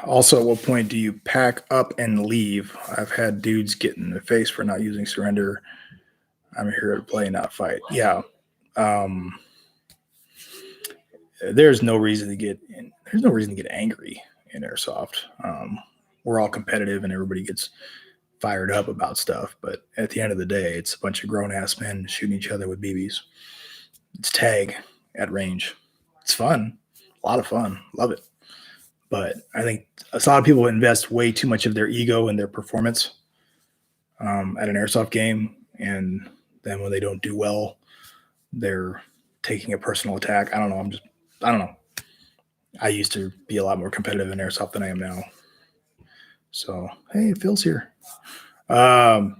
Also, at what point do you pack up and leave? I've had dudes get in the face for not using surrender. I'm here to play, not fight. Yeah. There's no reason to get angry in Airsoft. We're all competitive and everybody gets fired up about stuff. But at the end of the day, it's a bunch of grown-ass men shooting each other with BBs. It's tag at range. It's fun. A lot of fun. Love it. But I think a lot of people invest way too much of their ego in their performance at an Airsoft game. And then when they don't do well, they're taking a personal attack. I don't know. I used to be a lot more competitive in Airsoft than I am now. So, hey, Phil's here. Yeah,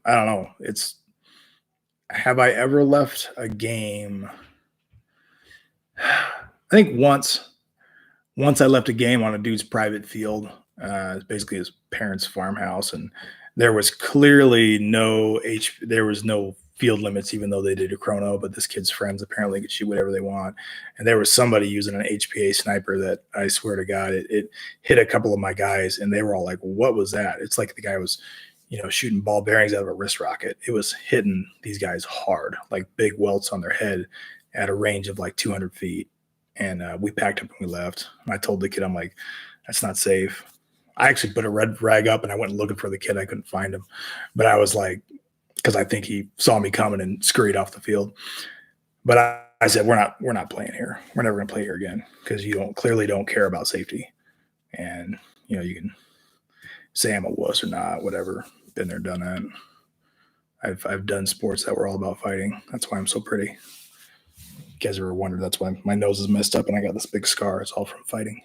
I don't know. Have I ever left a game? I think once I left a game on a dude's private field. It's basically his parents' farmhouse, and there was clearly no field limits, even though they did a chrono. But this kid's friends apparently could shoot whatever they want, and there was somebody using an HPA sniper that I swear to God, it hit a couple of my guys, and they were all like, "What was that?" It's like the guy was, shooting ball bearings out of a wrist rocket. It was hitting these guys hard, like big welts on their head at a range of like 200 feet. And we packed up and we left. And I told the kid, I'm like, that's not safe. I actually put a red rag up and I went looking for the kid. I couldn't find him. But I was like, because I think he saw me coming and scurried off the field. But I said, we're not playing here. We're never going to play here again because you clearly don't care about safety. And, you can say I'm a wuss or not, whatever. Been there, done that. I've done sports that were all about fighting. That's why I'm so pretty. You guys ever wondered? That's why my nose is messed up and I got this big scar. It's all from fighting.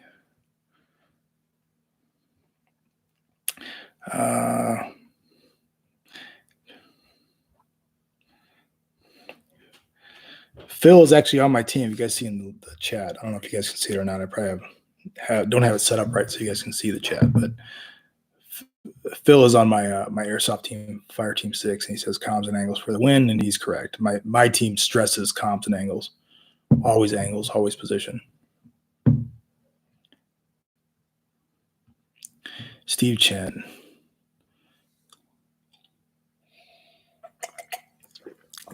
Phil is actually on my team. You guys see in the chat. I don't know if you guys can see it or not. I probably don't have it set up right so you guys can see the chat. But Phil is on my my Airsoft team, Fire Team 6, and he says comms and angles for the win, and he's correct. My team stresses comms and angles. Always angles, always position. Steve Chen.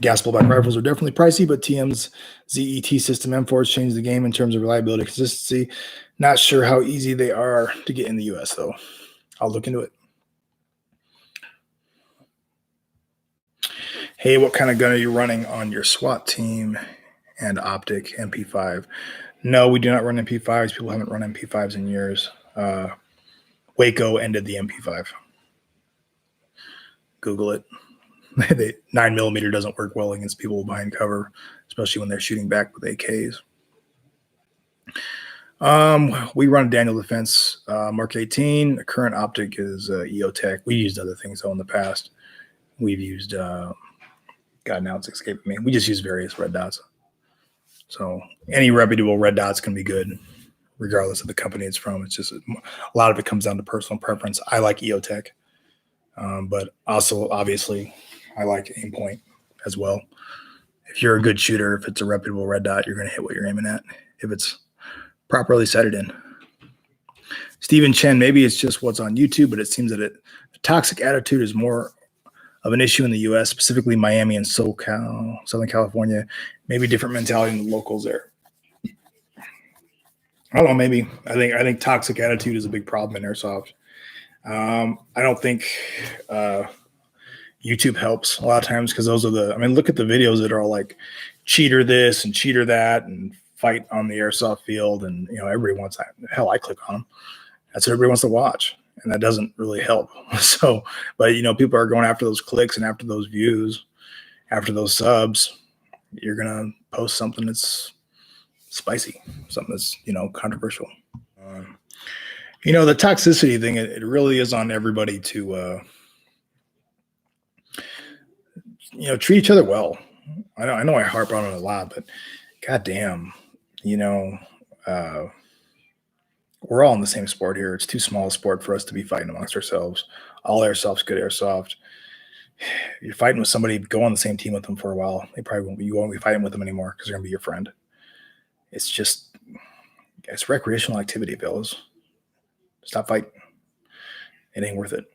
Gas pullback rifles are definitely pricey, but TM's ZET system M4s changed the game in terms of reliability and consistency. Not sure how easy they are to get in the US, though. I'll look into it. Hey, what kind of gun are you running on your SWAT team and optic MP5? No, we do not run MP5s. People haven't run MP5s in years. Waco ended the MP5. Google it. The 9mm doesn't work well against people behind cover, especially when they're shooting back with AKs. We run Daniel Defense Mark 18. The current optic is Eotech. We used other things though in the past. We've used God, now it's escaping me. We just use various red dots. So any reputable red dots can be good, regardless of the company it's from. It's just a lot of it comes down to personal preference. I like Eotech, but also obviously I like Aimpoint as well. If you're a good shooter, if it's a reputable red dot, you're going to hit what you're aiming at. If it's properly sighted in. Stephen Chen, maybe it's just what's on YouTube, but it seems that the toxic attitude is more of an issue in the U.S., specifically Miami and SoCal, Southern California. Maybe different mentality than the locals there. I don't know. Maybe I think toxic attitude is a big problem in Airsoft. I don't think YouTube helps a lot of times because those are look at the videos that are all like cheater this and cheater that and fight on the Airsoft field. And, everybody wants that. Hell, I click on them. That's what everybody wants to watch. And that doesn't really help. So, but, people are going after those clicks and after those views, after those subs. You're going to post something that's spicy, something that's, controversial. The toxicity thing, it really is on everybody to, treat each other well. I know I harp on it a lot, but goddamn, we're all in the same sport here. It's too small a sport for us to be fighting amongst ourselves. All Airsoft's good Airsoft. You're fighting with somebody, go on the same team with them for a while. You won't be fighting with them anymore because they're going to be your friend. It's recreational activity, fellas. Stop fighting. It ain't worth it.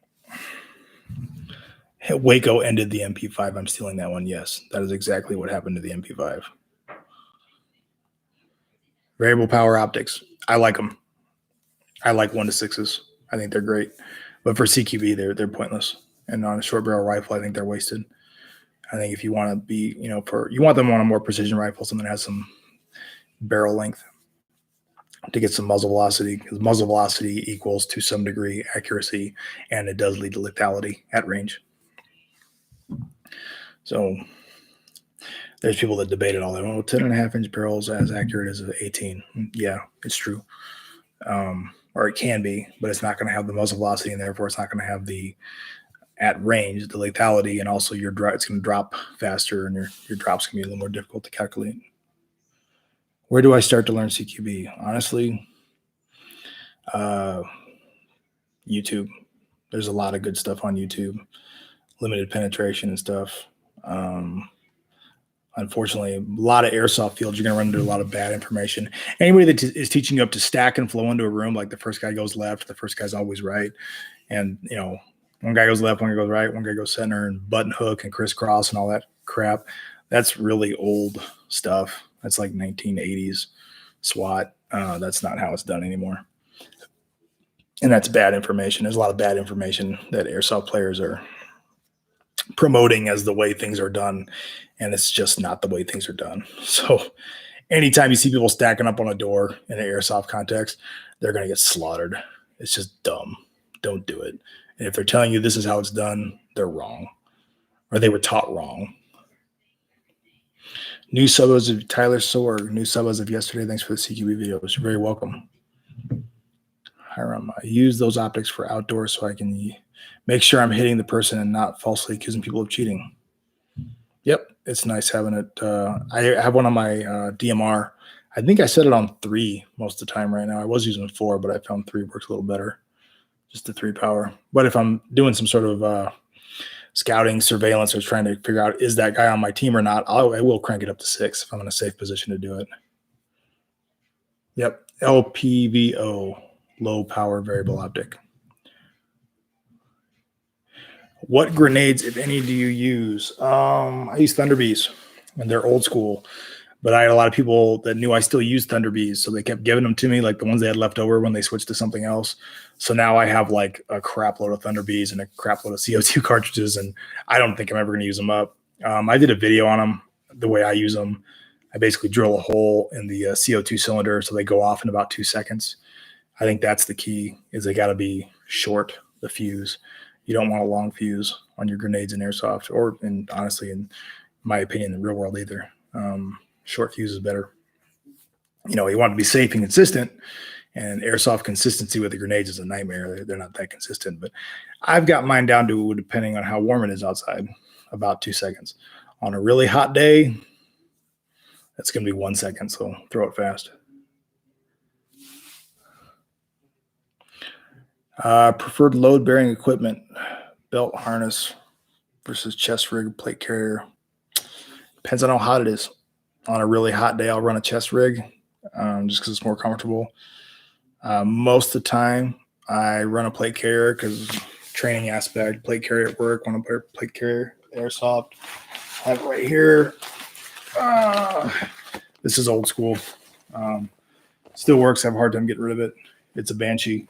Waco ended the MP5. I'm stealing that one. Yes, that is exactly what happened to the MP5. Variable power optics. I like them. I like 1-6s. I think they're great. But for CQB, they're pointless. And on a short barrel rifle, I think they're wasted. I think if you want to be, you want them on a more precision rifle, something that has some barrel length to get some muzzle velocity, because muzzle velocity equals to some degree accuracy, and it does lead to lethality at range. So there's people that debate it all. 10.5-inch barrels as accurate as an 18. Yeah, it's true. Or it can be, but it's not going to have the muzzle velocity, and therefore it's not going to have the at range, the lethality, and also it's going to drop faster, and your drops can be a little more difficult to calculate. Where do I start to learn CQB? Honestly, YouTube. There's a lot of good stuff on YouTube, limited penetration and stuff. Unfortunately, a lot of airsoft fields, you're going to run into a lot of bad information. Anybody that is teaching you up to stack and flow into a room, like the first guy goes left, the first guy's always right. And, one guy goes left, one guy goes right, one guy goes center, and button hook and crisscross and all that crap. That's really old stuff. That's like 1980s SWAT. That's not how it's done anymore. And that's bad information. There's a lot of bad information that airsoft players are promoting as the way things are done, and it's just not the way things are done. So anytime you see people stacking up on a door in an airsoft context, they're going to get slaughtered. It's just dumb. don't do it. And if they're telling you this is how it's done, they're wrong, or they were taught wrong. New subbers of Tyler Sorg, new subbers of yesterday. Thanks for the CQB videos. You're very welcome. Hiram, I use those optics for outdoors so I can make sure I'm hitting the person and not falsely accusing people of cheating. Yep, it's nice having it. I have one on my DMR. I think I set it on 3 most of the time right now. I was using 4, but I found 3 works a little better. Just the 3 power. But if I'm doing some sort of scouting, surveillance, or trying to figure out is that guy on my team or not, I will crank it up to 6 if I'm in a safe position to do it. Yep, LPVO, low power variable optic. What grenades, if any, do you use? I use Thunderbees, and they're old school. But I had a lot of people that knew I still used Thunderbees, so they kept giving them to me, like the ones they had left over when they switched to something else. So now I have like a crap load of Thunderbees and a crap load of CO2 cartridges, and I don't think I'm ever going to use them up. I did a video on them, the way I use them. I basically drill a hole in the CO2 cylinder so they go off in about 2 seconds. I think that's the key, is they got to be short, the fuse. You don't want a long fuse on your grenades in airsoft, or honestly, in my opinion, in the real world either. Short fuse is better. You want to be safe and consistent, and airsoft consistency with the grenades is a nightmare. They're not that consistent, but I've got mine down to, depending on how warm it is outside, about 2 seconds. On a really hot day, that's going to be 1 second, so throw it fast. Preferred load-bearing equipment, belt harness versus chest rig, plate carrier. Depends on how hot it is. On a really hot day, I'll run a chest rig just because it's more comfortable. Most of the time, I run a plate carrier because training aspect, plate carrier at work, want to wear plate carrier, airsoft. I have it right here. This is old school. Still works. I have a hard time getting rid of it. It's a Banshee.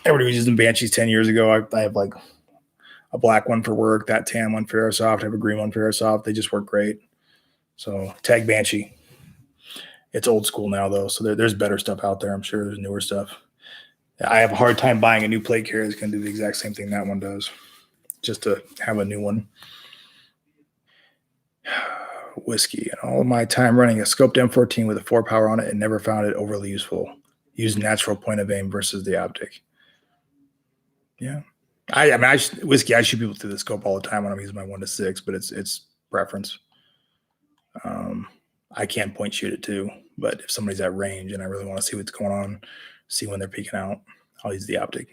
Everybody was using Banshees 10 years ago. I have like a black one for work, that tan one for airsoft. I have a green one for airsoft. They just work great. So tag Banshee. It's old school now, though, so there's better stuff out there. I'm sure there's newer stuff. I have a hard time buying a new plate carrier that's going to do the exact same thing that one does, just to have a new one. Whiskey. And all of my time running a scoped M14 with a 4 power on it and never found it overly useful. Use natural point of aim versus the optic. Yeah. Whiskey, I shoot people through the scope all the time when I'm using my 1-6, but it's preference. I can point shoot it too, but if somebody's at range and I really want to see what's going on, see when they're peeking out, I'll use the optic.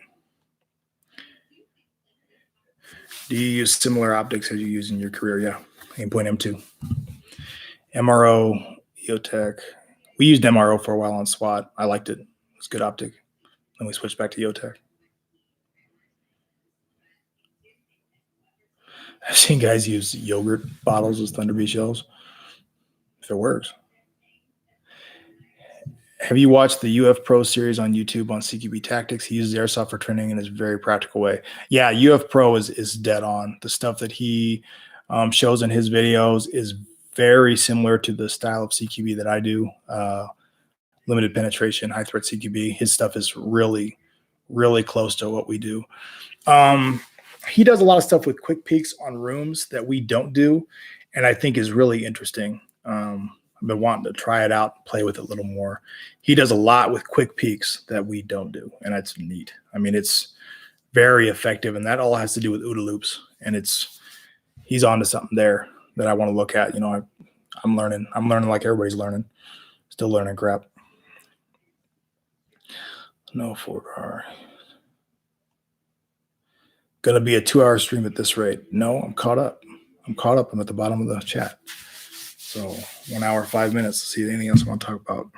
Do you use similar optics as you use in your career? Yeah, Aimpoint M2. MRO, Eotech. We used MRO for a while on SWAT. I liked it. It was good optic. Then we switched back to Eotech. I've seen guys use yogurt bottles as Thunderbee shells. If it works. Have you watched the UF Pro series on YouTube on CQB Tactics? He uses airsoft for training in a very practical way. Yeah, UF Pro is dead on. The stuff that he shows in his videos is very similar to the style of CQB that I do. Limited penetration, high threat CQB. His stuff is really, really close to what we do. He does a lot of stuff with quick peeks on rooms that we don't do, and I think is really interesting. I've been wanting to try it out, play with it a little more. He does a lot with quick peeks that we don't do, and that's neat. I mean, it's very effective, and that all has to do with OODA loops, and he's onto something there that I want to look at. I'm learning. I'm learning like everybody's learning. Still learning crap. No 4R. Going to be a 2-hour stream at this rate. No, I'm caught up. I'm at the bottom of the chat. So 1 hour, 5 minutes. Let's see anything else I want to talk about.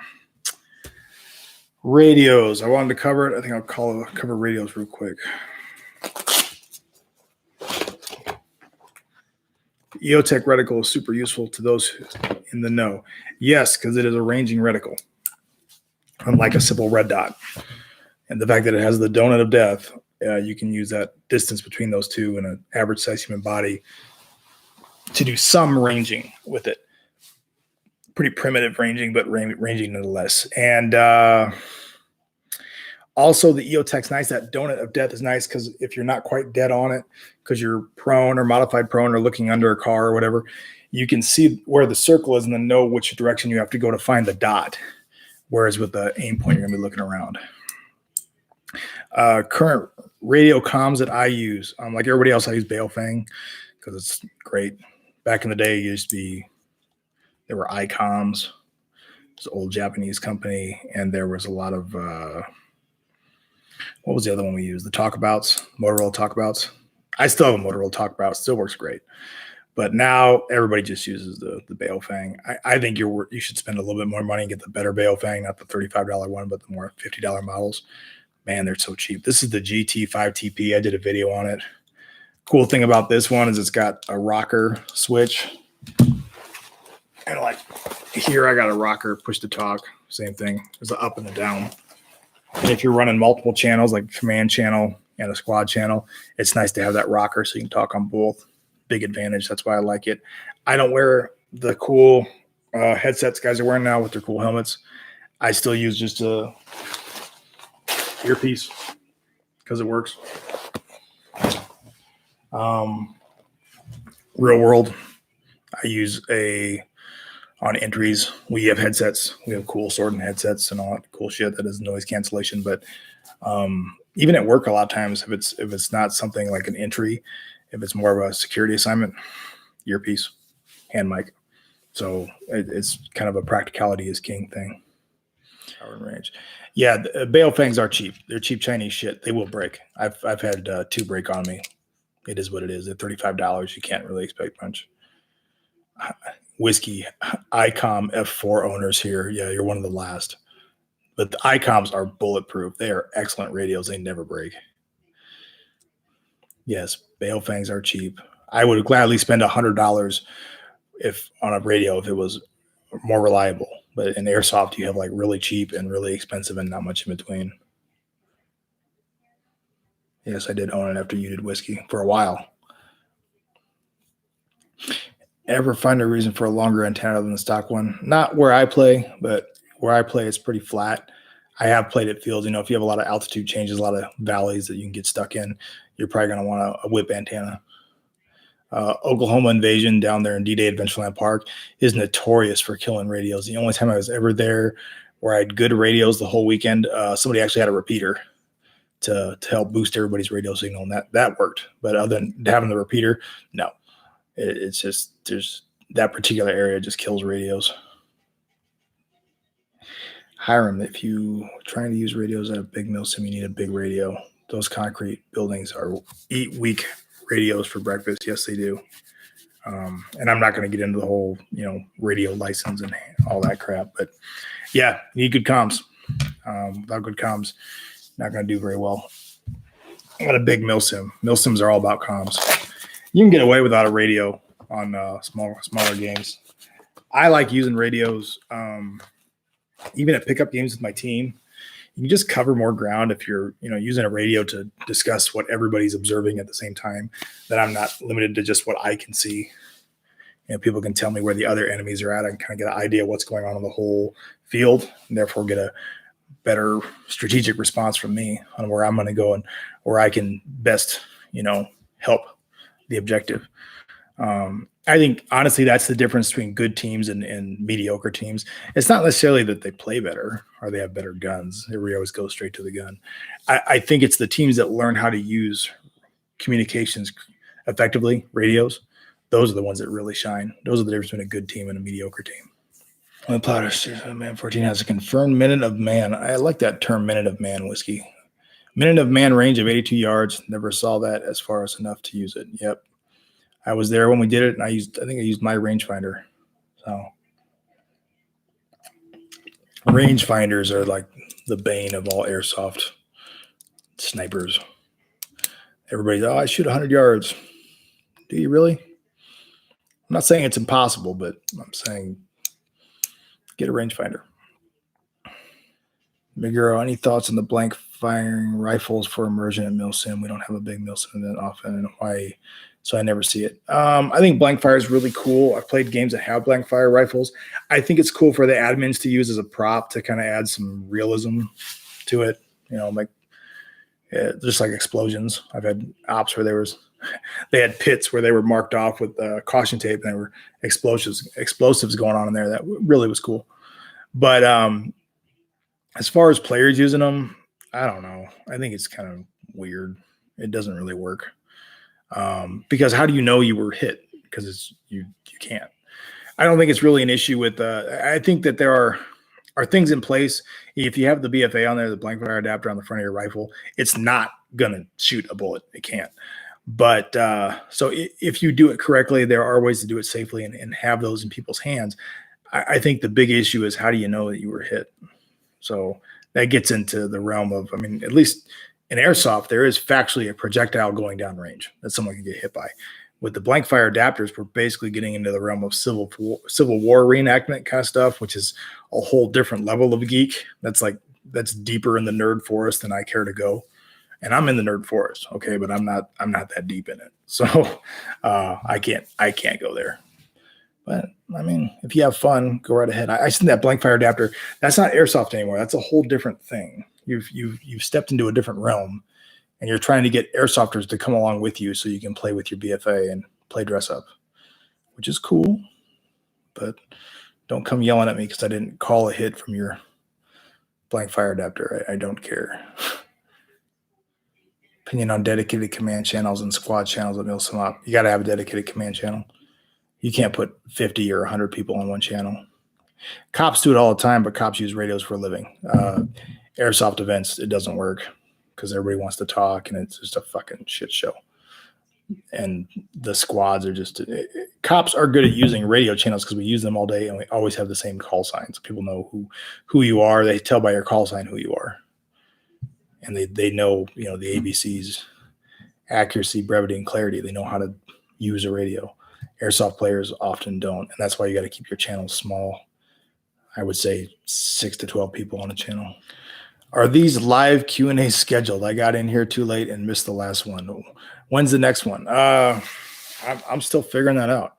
Radios. I wanted to cover it. I think I'll cover radios real quick. Eotech reticle is super useful to those in the know. Yes, because it is a ranging reticle, unlike a simple red dot. And the fact that it has the donut of death, you can use that distance between those two in an average size human body to do some ranging with it. Pretty primitive ranging, but ranging nonetheless. And Also, the Eotech's nice. That donut of death is nice because if you're not quite dead on it, because you're prone or modified prone or looking under a car or whatever, you can see where the circle is and then know which direction you have to go to find the dot. Whereas with the aim point, you're going to be looking around. Current radio comms that I use, like everybody else, I use Baofeng because it's great. Back in the day, there were iComms. It's an old Japanese company, and there was a lot of what was the other one we used? The Talkabouts, Motorola Talkabouts. I still have a Motorola Talkabout. Still works great. But now everybody just uses the Baofeng. I think you should spend a little bit more money and get the better Baofeng, not the $35 one, but the more $50 models. Man, they're so cheap. This is the GT5TP. I did a video on it. Cool thing about this one is it's got a rocker switch. And like here, I got a rocker, push to talk. Same thing. There's an up and a down. And if you're running multiple channels, like command channel and a squad channel, it's nice to have that rocker so you can talk on both. Big advantage. That's why I like it. I don't wear the cool headsets guys are wearing now with their cool helmets. I still use just a earpiece because it works. Real world, I use on entries. We have headsets. We have cool sorting headsets and all that cool shit that is noise cancellation. But even at work, a lot of times, if it's not something like an entry, if it's more of a security assignment, earpiece, hand mic. So it's kind of a practicality is king thing. Power and range. Yeah, the Baofengs are cheap. They're cheap Chinese shit. They will break. I've had 2 break on me. It is what it is. At $35, you can't really expect much. Whiskey, ICOM F4 owners here. Yeah, you're one of the last. But the ICOMs are bulletproof. They are excellent radios. They never break. Yes, Baofengs are cheap. I would gladly spend $100 on a radio if it was more reliable. But in Airsoft, you have like really cheap and really expensive and not much in between. Yes, I did own it after you did whiskey for a while. Ever find a reason for a longer antenna than the stock one? Not where I play, but where I play, it's pretty flat. I have played at fields. If you have a lot of altitude changes, a lot of valleys that you can get stuck in, you're probably going to want a whip antenna. Oklahoma Invasion down there in D-Day Adventureland Park is notorious for killing radios. The only time I was ever there where I had good radios the whole weekend, somebody actually had a repeater to help boost everybody's radio signal, and that worked. But other than having the repeater, no. It's just there's that particular area just kills radios. Hiram, if you trying to use radios at a big Milsim, you need a big radio. Those concrete buildings eat weak radios for breakfast. Yes, they do. And I'm not going to get into the whole, radio license and all that crap. But yeah, you need good comms. Without good comms, not going to do very well. I got a big Milsim. Milsims are all about comms. You can get away without a radio on smaller games. I like using radios, even at pickup games with my team. You can just cover more ground if you're, using a radio to discuss what everybody's observing at the same time. That I'm not limited to just what I can see. People can tell me where the other enemies are at. I can kind of get an idea of what's going on in the whole field, and therefore get a better strategic response from me on where I'm going to go and where I can best, help the objective. I think honestly that's the difference between good teams and mediocre teams. It's not necessarily that they play better or they have better guns. Everybody always goes straight to the gun. I think it's the teams that learn how to use communications effectively, radios. Those are the ones that really shine. Those are the difference between a good team and a mediocre team. The Plotter Man 14 has a confirmed minute of man. I like that term, minute of man whiskey. Minute of man range of 82 yards. Never saw that as far as enough to use it. Yep. I was there when we did it, and I think I used my rangefinder. So rangefinders are like the bane of all airsoft snipers. Everybody's, I shoot 100 yards. Do you really? I'm not saying it's impossible, but I'm saying get a rangefinder. Miguro, any thoughts on the blank firing rifles for immersion at Milsim? We don't have a big Milsim event often in Hawaii, so I never see it. I think blank fire is really cool. I've played games that have blank fire rifles. I think it's cool for the admins to use as a prop to kind of add some realism to it like just like explosions. I've had ops where they had pits where they were marked off with caution tape, and there were explosives going on in there. That really was cool. But as far as players using them, I don't know. I think it's kind of weird. It doesn't really work. Because how do you know you were hit? Because you can't. I don't think it's really an issue with. I think that there are things in place. If you have the BFA on there, the blank fire adapter on the front of your rifle, it's not gonna shoot a bullet. It can't. But so if you do it correctly, there are ways to do it safely and have those in people's hands. I think the big issue is, how do you know that you were hit? So that gets into the realm of, at least in airsoft, there is factually a projectile going down range that someone can get hit by. With the blank fire adapters, we're basically getting into the realm of Civil War reenactment kind of stuff, which is a whole different level of geek. That's deeper in the nerd forest than I care to go. And I'm in the nerd forest, okay, but I'm not that deep in it. So I can't go there. But if you have fun, go right ahead. I seen that blank fire adapter. That's not airsoft anymore. That's a whole different thing. You've stepped into a different realm, and you're trying to get airsofters to come along with you so you can play with your BFA and play dress up, which is cool. But don't come yelling at me because I didn't call a hit from your blank fire adapter. I don't care. Opinion on dedicated command channels and squad channels at Milsim Op. You got to have a dedicated command channel. You can't put 50 or 100 people on one channel. Cops do it all the time, but cops use radios for a living. Airsoft events, it doesn't work because everybody wants to talk, and it's just a fucking shit show. And the squads are just cops are good at using radio channels because we use them all day, and we always have the same call signs. People know who you are. They tell by your call sign who you are, and they know the ABCs: accuracy, brevity, and clarity. They know how to use a radio. Airsoft players often don't, and that's why you got to keep your channels small. I would say 6 to 12 people on a channel. Are these live Q&A scheduled? I got in here too late and missed the last one. When's the next one? I'm still figuring that out.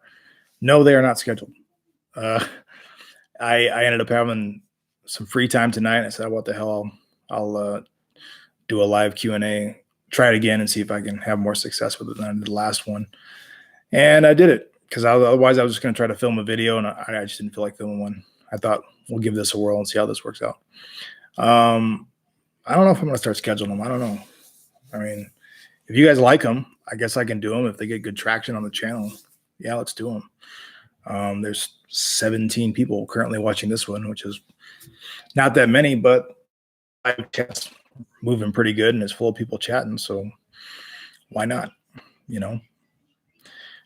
No, they are not scheduled. I ended up having some free time tonight. I said, what the hell? I'll do a live Q&A, try it again and see if I can have more success with it than I did the last one. And I did it because otherwise I was just going to try to film a video, and I just didn't feel like filming one. I thought we'll give this a whirl and see how this works out. I don't know if I'm going to start scheduling them. I don't know. If you guys like them, I guess I can do them. If they get good traction on the channel, yeah, let's do them. There's 17 people currently watching this one, which is not that many, but live chat's moving pretty good and it's full of people chatting. So why not?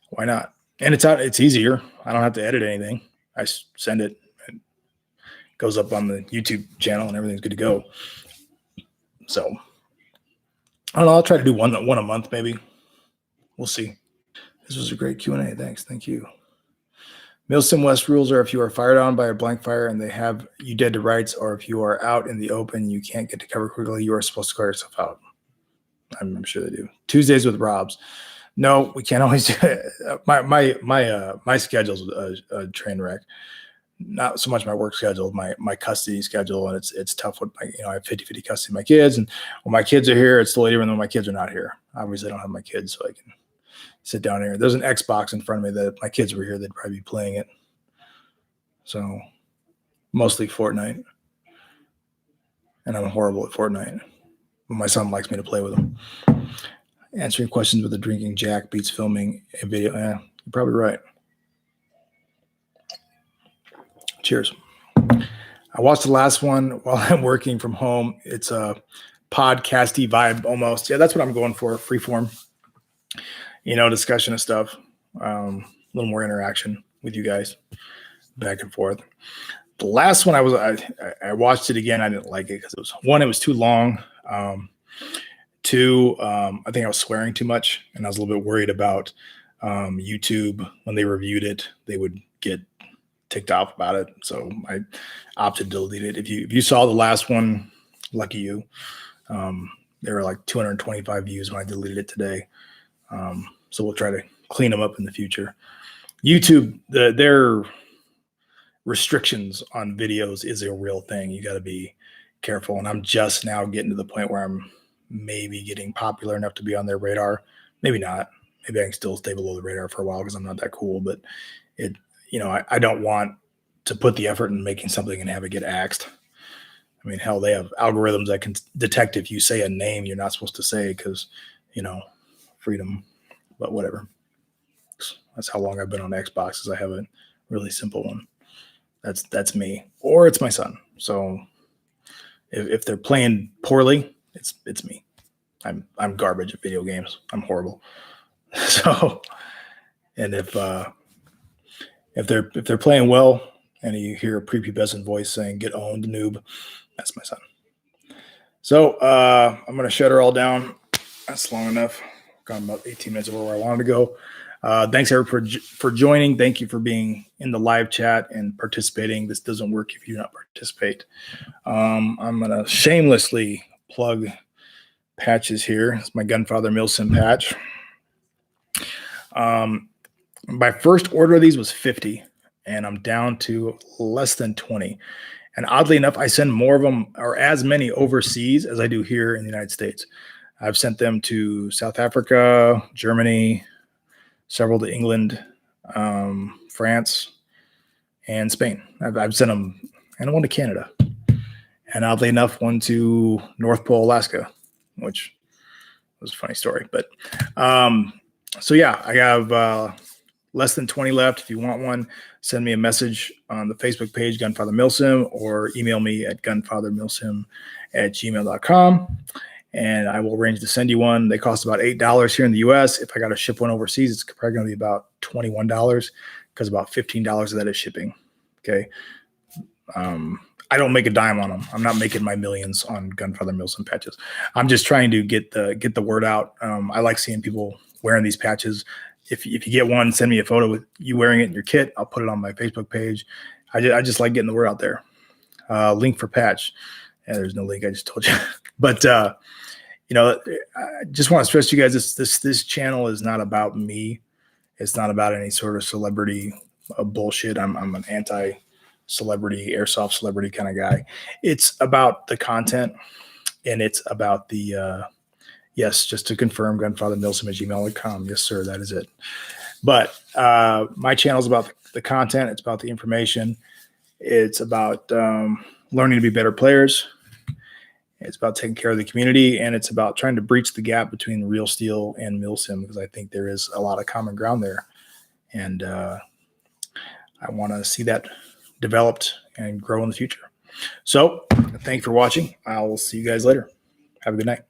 Why not? And it's easier. I don't have to edit anything. I send it. It goes up on the YouTube channel and everything's good to go. So I don't know. I'll try to do one a month, maybe. We'll see. This was a great Q&A. Thanks. Thank you. Milsim West rules are if you are fired on by a blank fire and they have you dead to rights, or if you are out in the open, you can't get to cover quickly, you are supposed to clear yourself out. I'm sure they do. Tuesdays with Rob's. No, we can't always do it. My schedule's a train wreck. Not so much my work schedule, my custody schedule, and it's tough with I have 50-50 custody of my kids, and when my kids are here, it's totally different than when my kids are not here. Obviously, I don't have my kids, so I can sit down here. There's an Xbox in front of me that if my kids were here, they'd probably be playing it. So mostly Fortnite, and I'm horrible at Fortnite. But my son likes me to play with him. Answering questions with a drinking jack beats filming a video. Yeah, you're probably right. Cheers. I watched the last one while I'm working from home. It's a podcasty vibe almost. Yeah, that's what I'm going for. Freeform, discussion of stuff. A little more interaction with you guys back and forth. The last one I watched it again. I didn't like it because it was too long. Two, I think I was swearing too much, and I was a little bit worried about YouTube when they reviewed it. They would get ticked off about it, so I opted to delete it. If you saw the last one, lucky you. There were like 225 views when I deleted it today. So we'll try to clean them up in the future. YouTube, their restrictions on videos is a real thing. You got to be careful. And I'm just now getting to the point where I'm maybe getting popular enough to be on their radar. Maybe not. Maybe I can still stay below the radar for a while because I'm not that cool. But I don't want to put the effort in making something and have it get axed. I mean, hell, they have algorithms that can detect if you say a name you're not supposed to say because, freedom. But whatever. That's how long I've been on Xbox, is I have a really simple one. That's me. Or it's my son. So if they're playing poorly, it's me. I'm garbage at video games. I'm horrible. So, and if they're playing well and you hear a prepubescent voice saying "get owned, noob," that's my son. So I'm gonna shut her all down. That's long enough. Gone about 18 minutes over where I wanted to go. Thanks everyone for joining. Thank you for being in the live chat and participating. This doesn't work if you do not participate. I'm gonna shamelessly plug patches here. It's my Gunfather Milsim patch. My first order of these was 50, and I'm down to less than 20. And oddly enough, I send more of them, or as many, overseas as I do here in the United States. I've sent them to South Africa, Germany, several to England, France, and Spain. I've sent them, and one to Canada. And oddly enough, one to North Pole, Alaska, which was a funny story. But so yeah, I have less than 20 left. If you want one, send me a message on the Facebook page, Gunfather Milsim, or email me at gunfathermilsim@gmail.com. And I will arrange to send you one. They cost about $8 here in the US. If I got to ship one overseas, it's probably going to be about $21 because about $15 of that is shipping. Okay. I don't make a dime on them. I'm not making my millions on Gunfather Milsim patches. I'm just trying to get the word out. I like seeing people wearing these patches. If you get one, send me a photo with you wearing it in your kit. I'll put it on my Facebook page. I just like getting the word out there. Link for patch. Yeah, there's no link. I just told you. But I just want to stress to you guys, this channel is not about me. It's not about any sort of celebrity bullshit. I'm an anti-celebrity, airsoft celebrity kind of guy. It's about the content, and it's about the yes, just to confirm, gunfathermilsim@gmail.com. Yes, sir, that is it. But my channel is about the content. It's about the information. It's about learning to be better players. It's about taking care of the community, and it's about trying to breach the gap between Real Steel and Milsim, because I think there is a lot of common ground there. And I want to see that developed and grow in the future. So thank you for watching. I will see you guys later. Have a good night.